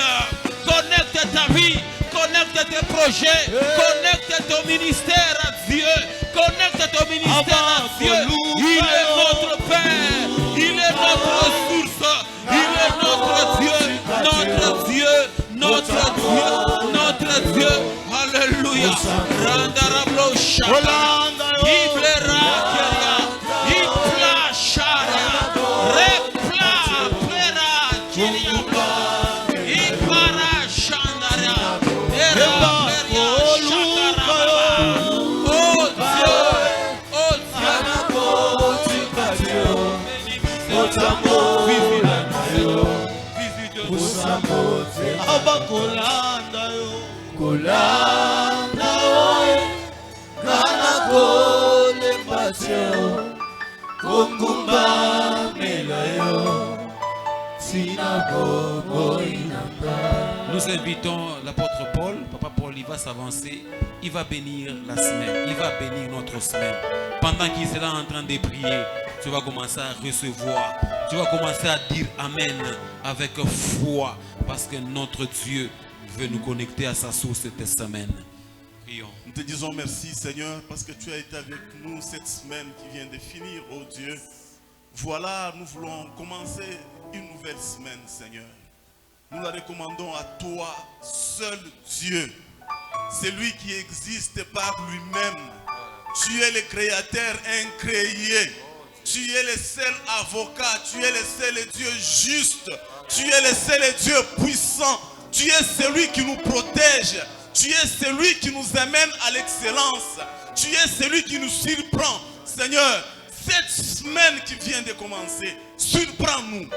Connecte ta vie, connecte tes projets, connecte ton ministère à Dieu. Connecte ton ministère à Dieu. Il est notre Père, il est notre source, il est notre Dieu, notre Dieu, notre Dieu, notre Dieu. Alléluia. Randarablo shaka. Iblera keria. Ipla shara. Repla plera keria. Ipara shandara. Era peria shakara. Oh Dieu. Nous invitons l'apôtre Paul. Papa Paul, il va s'avancer. Il va bénir la semaine. Il va bénir notre semaine. Pendant qu'il sera en train de prier, tu vas commencer à recevoir. Tu vas commencer à dire Amen avec foi. Parce que notre Dieu veut nous connecter à sa source cette semaine. Prions. Nous te disons merci Seigneur parce que tu as été avec nous cette semaine qui vient de finir, oh Dieu. Voilà, nous voulons commencer une nouvelle semaine Seigneur. Nous la recommandons à toi, seul Dieu. C'est lui qui existe par lui-même. Tu es le créateur incréé. Tu es le seul avocat. Tu es le seul Dieu juste. Tu es le seul Dieu puissant. Tu es celui qui nous protège. Tu es celui qui nous amène à l'excellence. Tu es celui qui nous surprend. Seigneur, cette semaine qui vient de commencer, surprends-nous.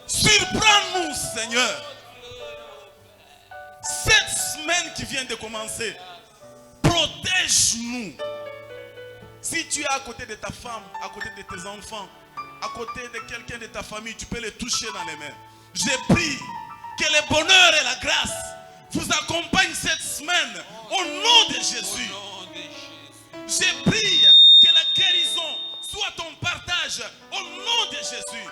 Surprends-nous, Seigneur. Cette semaine qui vient de commencer, protège-nous. Si tu es à côté de ta femme, à côté de tes enfants, à côté de quelqu'un de ta famille, tu peux les toucher dans les mains. Je prie que le bonheur et la grâce vous accompagnent cette semaine au nom de Jésus. Je prie que la guérison soit ton partage au nom de Jésus.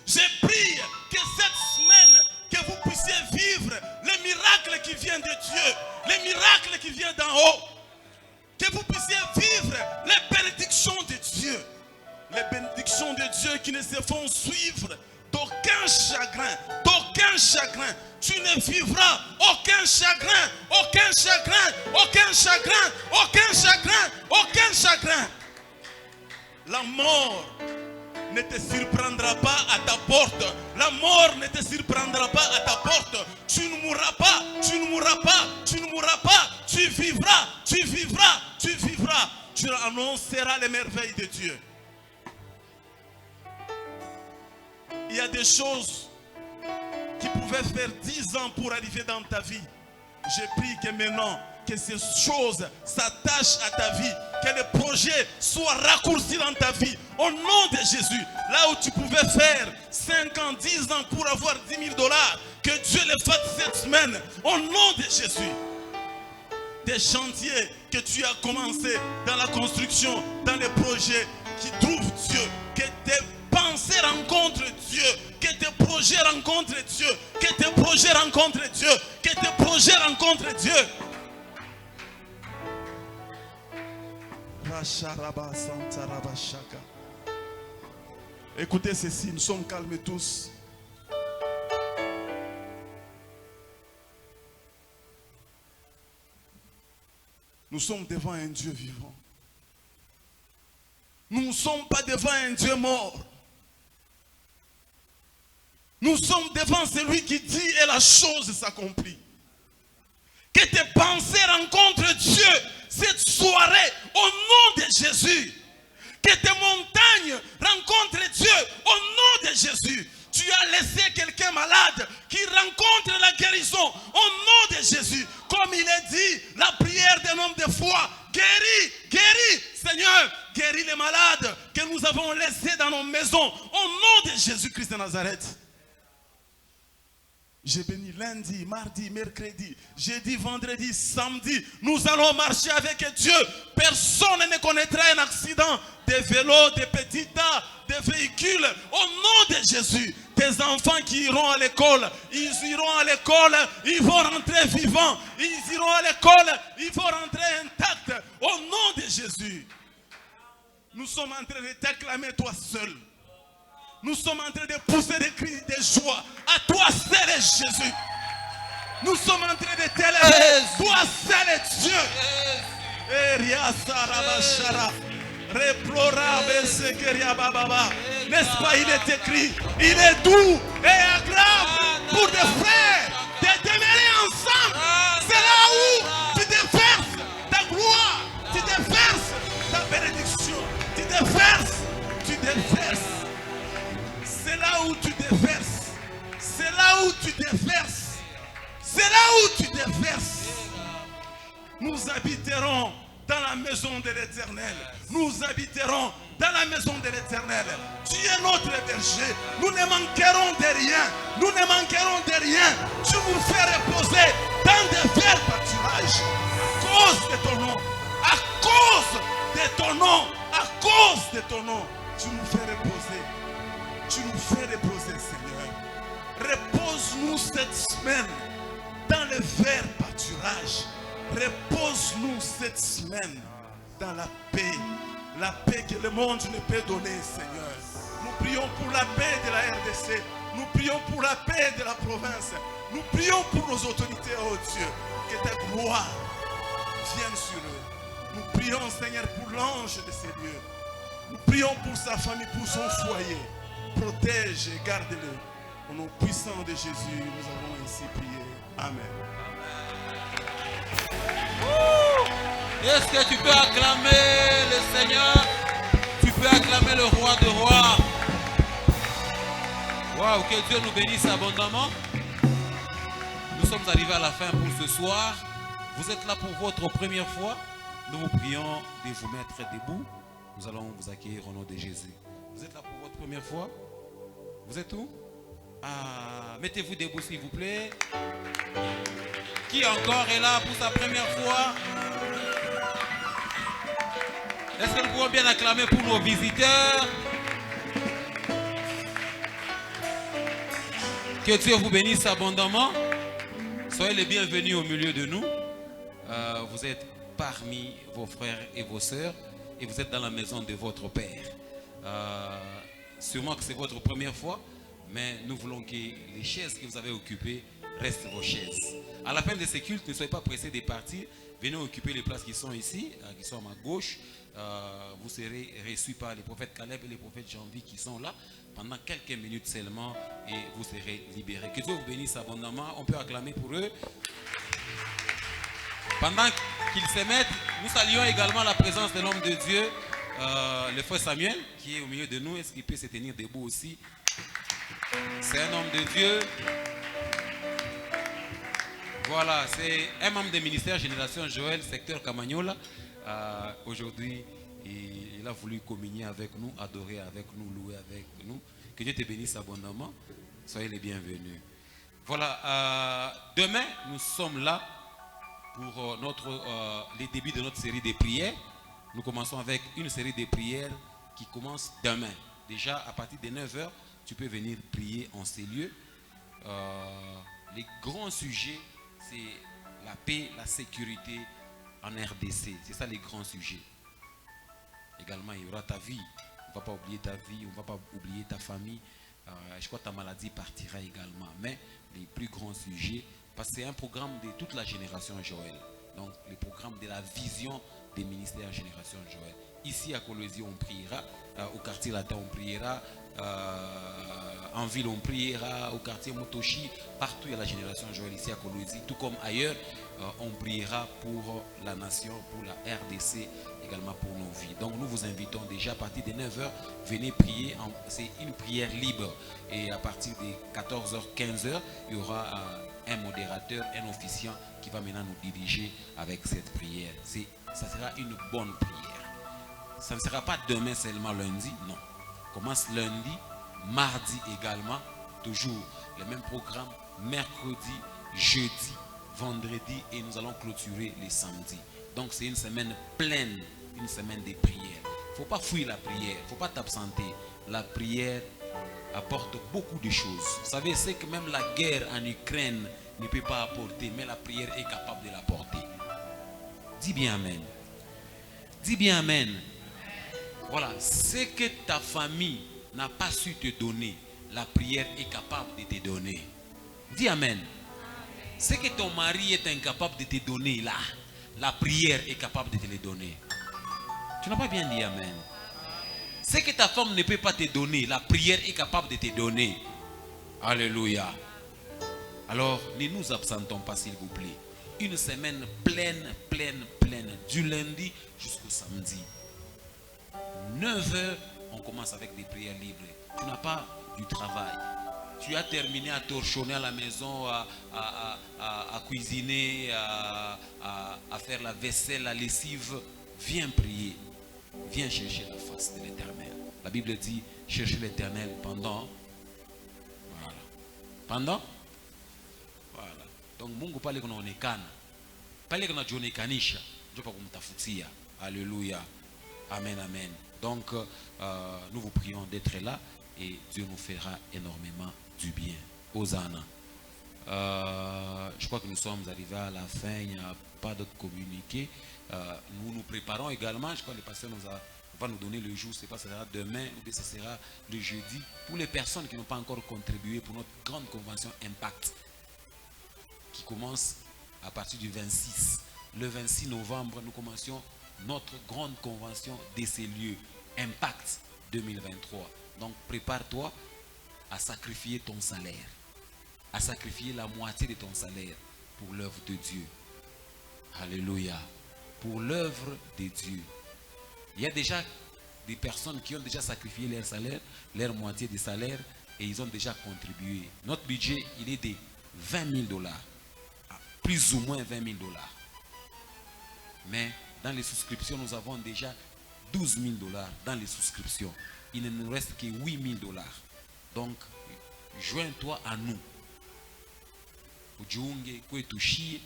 Je prie que cette semaine, que vous puissiez vivre les miracles qui viennent de Dieu, les miracles qui viennent d'en haut. Que vous puissiez vivre les bénédictions de Dieu. Les bénédictions de Dieu qui ne se font suivre d'aucun chagrin, d'aucun chagrin. Tu ne vivras aucun chagrin, aucun chagrin, aucun chagrin, aucun chagrin, aucun chagrin. La mort ne te surprendra pas à ta porte. La mort ne te surprendra pas à ta porte. Tu ne mourras pas, tu ne mourras pas, tu ne mourras pas. Tu vivras, tu vivras, tu vivras. Tu annonceras les merveilles de Dieu. Il y a des choses qui pouvaient faire 10 ans pour arriver dans ta vie. Je prie que maintenant, que ces choses s'attachent à ta vie, que les projets soient raccourcis dans ta vie. Au nom de Jésus, là où tu pouvais faire 5 ans, 10 ans pour avoir $10 000, que Dieu le fasse cette semaine. Au nom de Jésus. Des chantiers que tu as commencé dans la construction, dans les projets qui trouvent Dieu, que tes pensées rencontrent Dieu, que tes projets rencontrent Dieu, que tes projets rencontrent Dieu, que tes projets rencontrent Dieu. Écoutez ceci, nous sommes calmes tous. Nous sommes devant un Dieu vivant. Nous ne sommes pas devant un Dieu mort. Nous sommes devant celui qui dit et la chose s'accomplit. Que tes pensées rencontrent Dieu cette soirée au nom de Jésus. Que tes montagnes rencontrent Dieu au nom de Jésus. Tu as laissé quelqu'un malade qui rencontre la guérison au nom de Jésus. Comme il est dit, la prière d'un homme de foi, guéris, guéris, Seigneur, guéris les malades que nous avons laissés dans nos maisons au nom de Jésus-Christ de Nazareth. J'ai béni lundi, mardi, mercredi, jeudi, vendredi, samedi. Nous allons marcher avec Dieu. Personne ne connaîtra un accident de vélo, de petits tas, de véhicules. Au nom de Jésus, tes enfants qui iront à l'école, ils iront à l'école, ils vont rentrer vivants. Ils iront à l'école, ils vont rentrer intacts. Au nom de Jésus. Nous sommes en train de t'acclamer toi seul. Nous sommes en train de pousser des cris de joie. À toi seul est Jésus. Nous sommes en train de t'élever. Toi seul est Dieu. N'est-ce pas, il est écrit, il est doux et agréable pour des frères de demeurer ensemble. C'est là où tu déverses ta gloire, tu déverses ta bénédiction, tu déverses. C'est là où tu déverses. C'est là où tu déverses. C'est là où tu déverses. Nous habiterons dans la maison de l'Éternel. Nous habiterons dans la maison de l'Éternel. Tu es notre berger. Nous ne manquerons de rien. Nous ne manquerons de rien. Tu nous fais reposer dans des verts pâturages. À cause de ton nom. À cause de ton nom. À cause de ton nom. Tu nous fais reposer. Tu nous fais reposer, Seigneur. Repose-nous cette semaine dans le vert pâturage. Repose-nous cette semaine dans la paix que le monde ne peut donner, Seigneur. Nous prions pour la paix de la RDC. Nous prions pour la paix de la province. Nous prions pour nos autorités, oh Dieu. Que ta gloire vienne sur eux. Nous prions, Seigneur, pour l'ange de ces lieux. Nous prions pour sa famille, pour son foyer. Protège et garde-le. Au nom puissant de Jésus, nous avons ainsi prié. Amen. Est-ce que tu peux acclamer le Seigneur? Tu peux acclamer le roi de rois. Waouh, que Dieu nous bénisse abondamment. Nous sommes arrivés à la fin pour ce soir. Vous êtes là pour votre première fois. Nous vous prions de vous mettre debout. Nous allons vous accueillir au nom de Jésus. Vous êtes là pour votre première fois? Vous êtes où? Ah, mettez-vous debout s'il vous plaît. Qui encore est là pour sa première fois? Est-ce que nous pouvons bien acclamer pour nos visiteurs? Que Dieu vous bénisse abondamment. Soyez les bienvenus au milieu de nous. Vous êtes parmi vos frères et vos sœurs et vous êtes dans la maison de votre Père. Sûrement que c'est votre première fois, mais nous voulons que les chaises que vous avez occupées restent vos chaises. À la fin de ces cultes, ne soyez pas pressés de partir. Venez occuper les places qui sont ici, qui sont à ma gauche. Vous serez reçus par les prophètes Caleb et les prophètes Janvier qui sont là pendant quelques minutes seulement et vous serez libérés. Que Dieu vous bénisse abondamment. On peut acclamer pour eux. Pendant qu'ils se mettent, nous saluons également la présence de l'homme de Dieu, le frère Samuel, qui est au milieu de nous. Est-ce qu'il peut se tenir debout aussi? C'est un homme de Dieu. Voilà, c'est un membre du ministère Génération Joël, secteur Camagnola. Aujourd'hui, il a voulu communier avec nous, adorer avec nous, louer avec nous. Que Dieu te bénisse abondamment. Soyez les bienvenus. Voilà, demain, nous sommes là pour les débuts de notre série de prières. Nous commençons avec une série de prières qui commence demain. Déjà, à partir de 9h, tu peux venir prier en ces lieux. Les grands sujets, c'est la paix, la sécurité en RDC. C'est ça les grands sujets. également il y aura ta vie. On ne va pas oublier ta vie, on ne va pas oublier ta famille. Je crois que ta maladie partira également. Mais les plus grands sujets, parce que c'est un programme de toute la génération Joël. Donc le programme de la vision des ministères Génération Joël. Ici à Colosie on priera, au quartier latin on priera, en ville on priera, au quartier Motoshi, partout il y a la Génération Joël ici à Colosie, tout comme ailleurs, on priera pour la nation, pour la RDC, également pour nos vies. Donc nous vous invitons déjà à partir de 9h, venez prier, c'est une prière libre. Et à partir de 14h, 15h, il y aura un modérateur, un officiant qui va maintenant nous diriger avec cette prière. Ça sera une bonne prière. Ça ne sera pas demain seulement lundi, non. Commence lundi, mardi également, toujours le même programme, mercredi, jeudi, vendredi et nous allons clôturer les samedis. Donc c'est une semaine pleine, une semaine de prières. Il ne faut pas fuir la prière, il ne faut pas t'absenter. La prière apporte beaucoup de choses. Vous savez, c'est que même la guerre en Ukraine ne peut pas apporter, mais la prière est capable de l'apporter. Dis bien amen. Dis bien amen. Voilà, ce que ta famille n'a pas su te donner, la prière est capable de te donner. Dis amen. Ce que ton mari est incapable de te donner là, la prière est capable de te le donner. Tu n'as pas bien dit amen. Ce que ta femme ne peut pas te donner, la prière est capable de te donner. Alléluia. Alors, ne nous absentons pas s'il vous plaît. Une semaine pleine, pleine, pleine, du lundi jusqu'au samedi. 9h, on commence avec des prières libres. Tu n'as pas du travail. Tu as terminé à torchonner à la maison, à cuisiner, à faire la vaisselle, la lessive. Viens prier. Viens chercher la face de l'Éternel. La Bible dit, cherchez l'Éternel pendant. Voilà. Pendant. Voilà. Donc, Mungu pale kunaonekana. Pale kunajionekanisha. Ndio pa kumtafutia. Alléluia. Amen, amen. Donc, nous vous prions d'être là et Dieu nous fera énormément du bien. Hosanna. Je crois que nous sommes arrivés à la fin, il n'y a pas d'autre communiqué. Nous nous préparons également, je crois que le pasteur va nous donner le jour, ce sera demain ou bien ce sera le jeudi. Pour les personnes qui n'ont pas encore contribué pour notre grande convention Impact, qui commence à partir du 26. Le 26 novembre, nous commencions notre grande convention de ces lieux, Impact 2023. Donc prépare-toi à sacrifier ton salaire, à sacrifier la moitié de ton salaire pour l'œuvre de Dieu. Alléluia. Pour l'œuvre de Dieu. Il y a déjà des personnes qui ont déjà sacrifié leur salaire, leur moitié de salaire, et ils ont déjà contribué. Notre budget, il est de $20 000. Plus ou moins $20 000. Mais dans les souscriptions, nous avons déjà $12 000 dans les souscriptions. Il ne nous reste que $8 000. Donc, joins-toi à nous. Ujiunge kwetu shie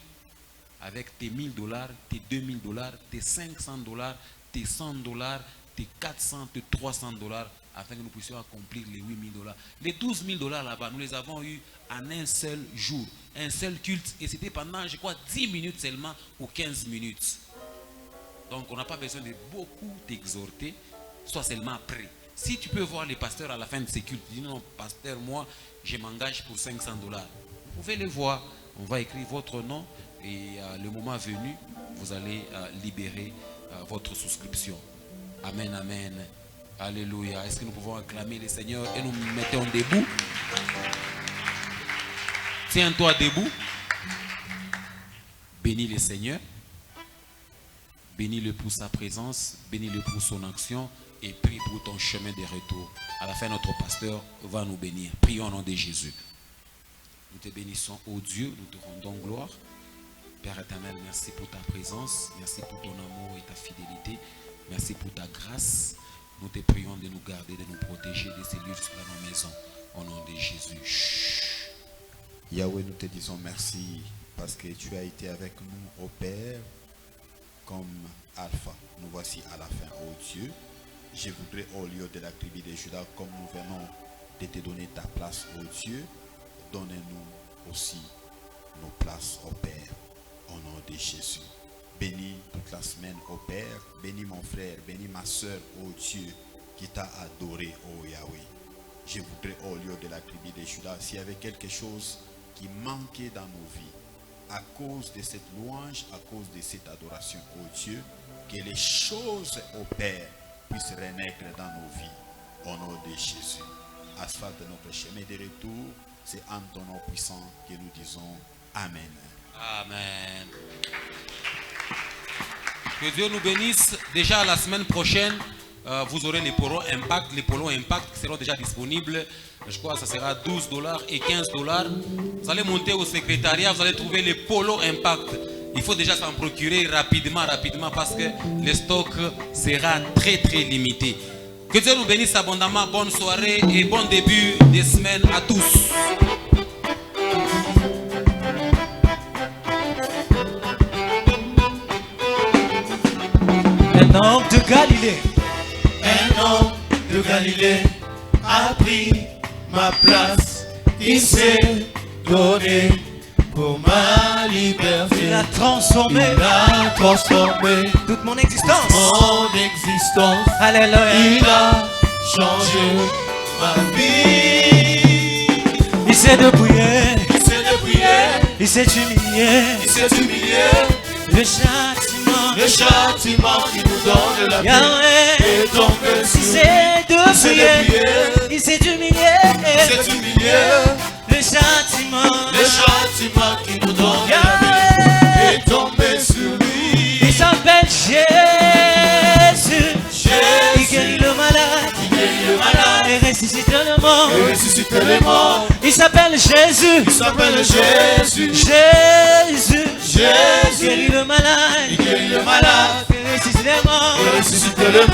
avec tes $1 000, tes $2 000, tes $500, tes $100, tes $400, tes $300, afin que nous puissions accomplir les $8 000. Les $12 000 là-bas, nous les avons eus en un seul jour, un seul culte, et c'était pendant, je crois, 10 minutes seulement ou 15 minutes. Donc, on n'a pas besoin de beaucoup t'exhorter, sois seulement prêt. Si tu peux voir les pasteurs à la fin de ces cultes, dis non, pasteur, moi, je m'engage pour $500. Vous pouvez les voir. On va écrire votre nom et le moment venu, vous allez libérer votre souscription. Amen, amen. Alléluia. Est-ce que nous pouvons acclamer le Seigneur et nous mettons debout? Tiens-toi debout. Bénis le Seigneur. Bénis-le pour sa présence. Bénis-le pour son action. Et prie pour ton chemin de retour. À la fin, notre pasteur va nous bénir. Prions au nom de Jésus. Nous te bénissons, ô Dieu, nous te rendons gloire. Père éternel, merci pour ta présence. Merci pour ton amour et ta fidélité. Merci pour ta grâce. Nous te prions de nous garder, de nous protéger des cellules jusqu'à nos maisons. Au nom de Jésus. Yahweh, nous te disons merci parce que tu as été avec nous, ô Père, comme Alpha. Nous voici à la fin, ô Dieu. Je voudrais, au lieu de la tribu de Juda, comme nous venons de te donner ta place, ô Dieu, donne-nous aussi nos places, ô Père, au nom de Jésus. Bénis toute la semaine, ô Père. Bénis mon frère, bénis ma soeur, ô Dieu, qui t'a adoré, ô Yahweh. Je voudrais, au lieu de la tribu de Judas, s'il y avait quelque chose qui manquait dans nos vies, à cause de cette louange, à cause de cette adoration, ô Dieu, que les choses, ô Père, puissent renaître dans nos vies, au nom de Jésus. Asphalte notre chemin de retour, c'est en ton nom puissant que nous disons Amen. Amen. Que Dieu nous bénisse. Déjà la semaine prochaine, vous aurez les polos Impact. Les polos Impact qui seront déjà disponibles. Je crois que ça sera $12 et $15. Vous allez monter au secrétariat, vous allez trouver les polos Impact. Il faut déjà s'en procurer rapidement parce que le stock sera très limité. Que Dieu nous bénisse abondamment. Bonne soirée et bon début de semaine à tous. Un homme de Galilée. Un homme de Galilée a pris ma place. Il s'est donné pour ma liberté. Il a transformé toute mon existence. Alléluia. Il a changé ma vie. Il s'est dépouillé. Il s'est humilié. Le châtiment qui nous donne la paix est tombé sur lui. Il s'est dépouillé. Il s'est humilié. Le châtiment qui nous donne la paix est tombé sur lui. Il s'appelle Jésus. Il guérit le malade. Et ressuscite le mort. Il s'appelle Jésus. Jésus guérit le malade. Et ressuscite les morts.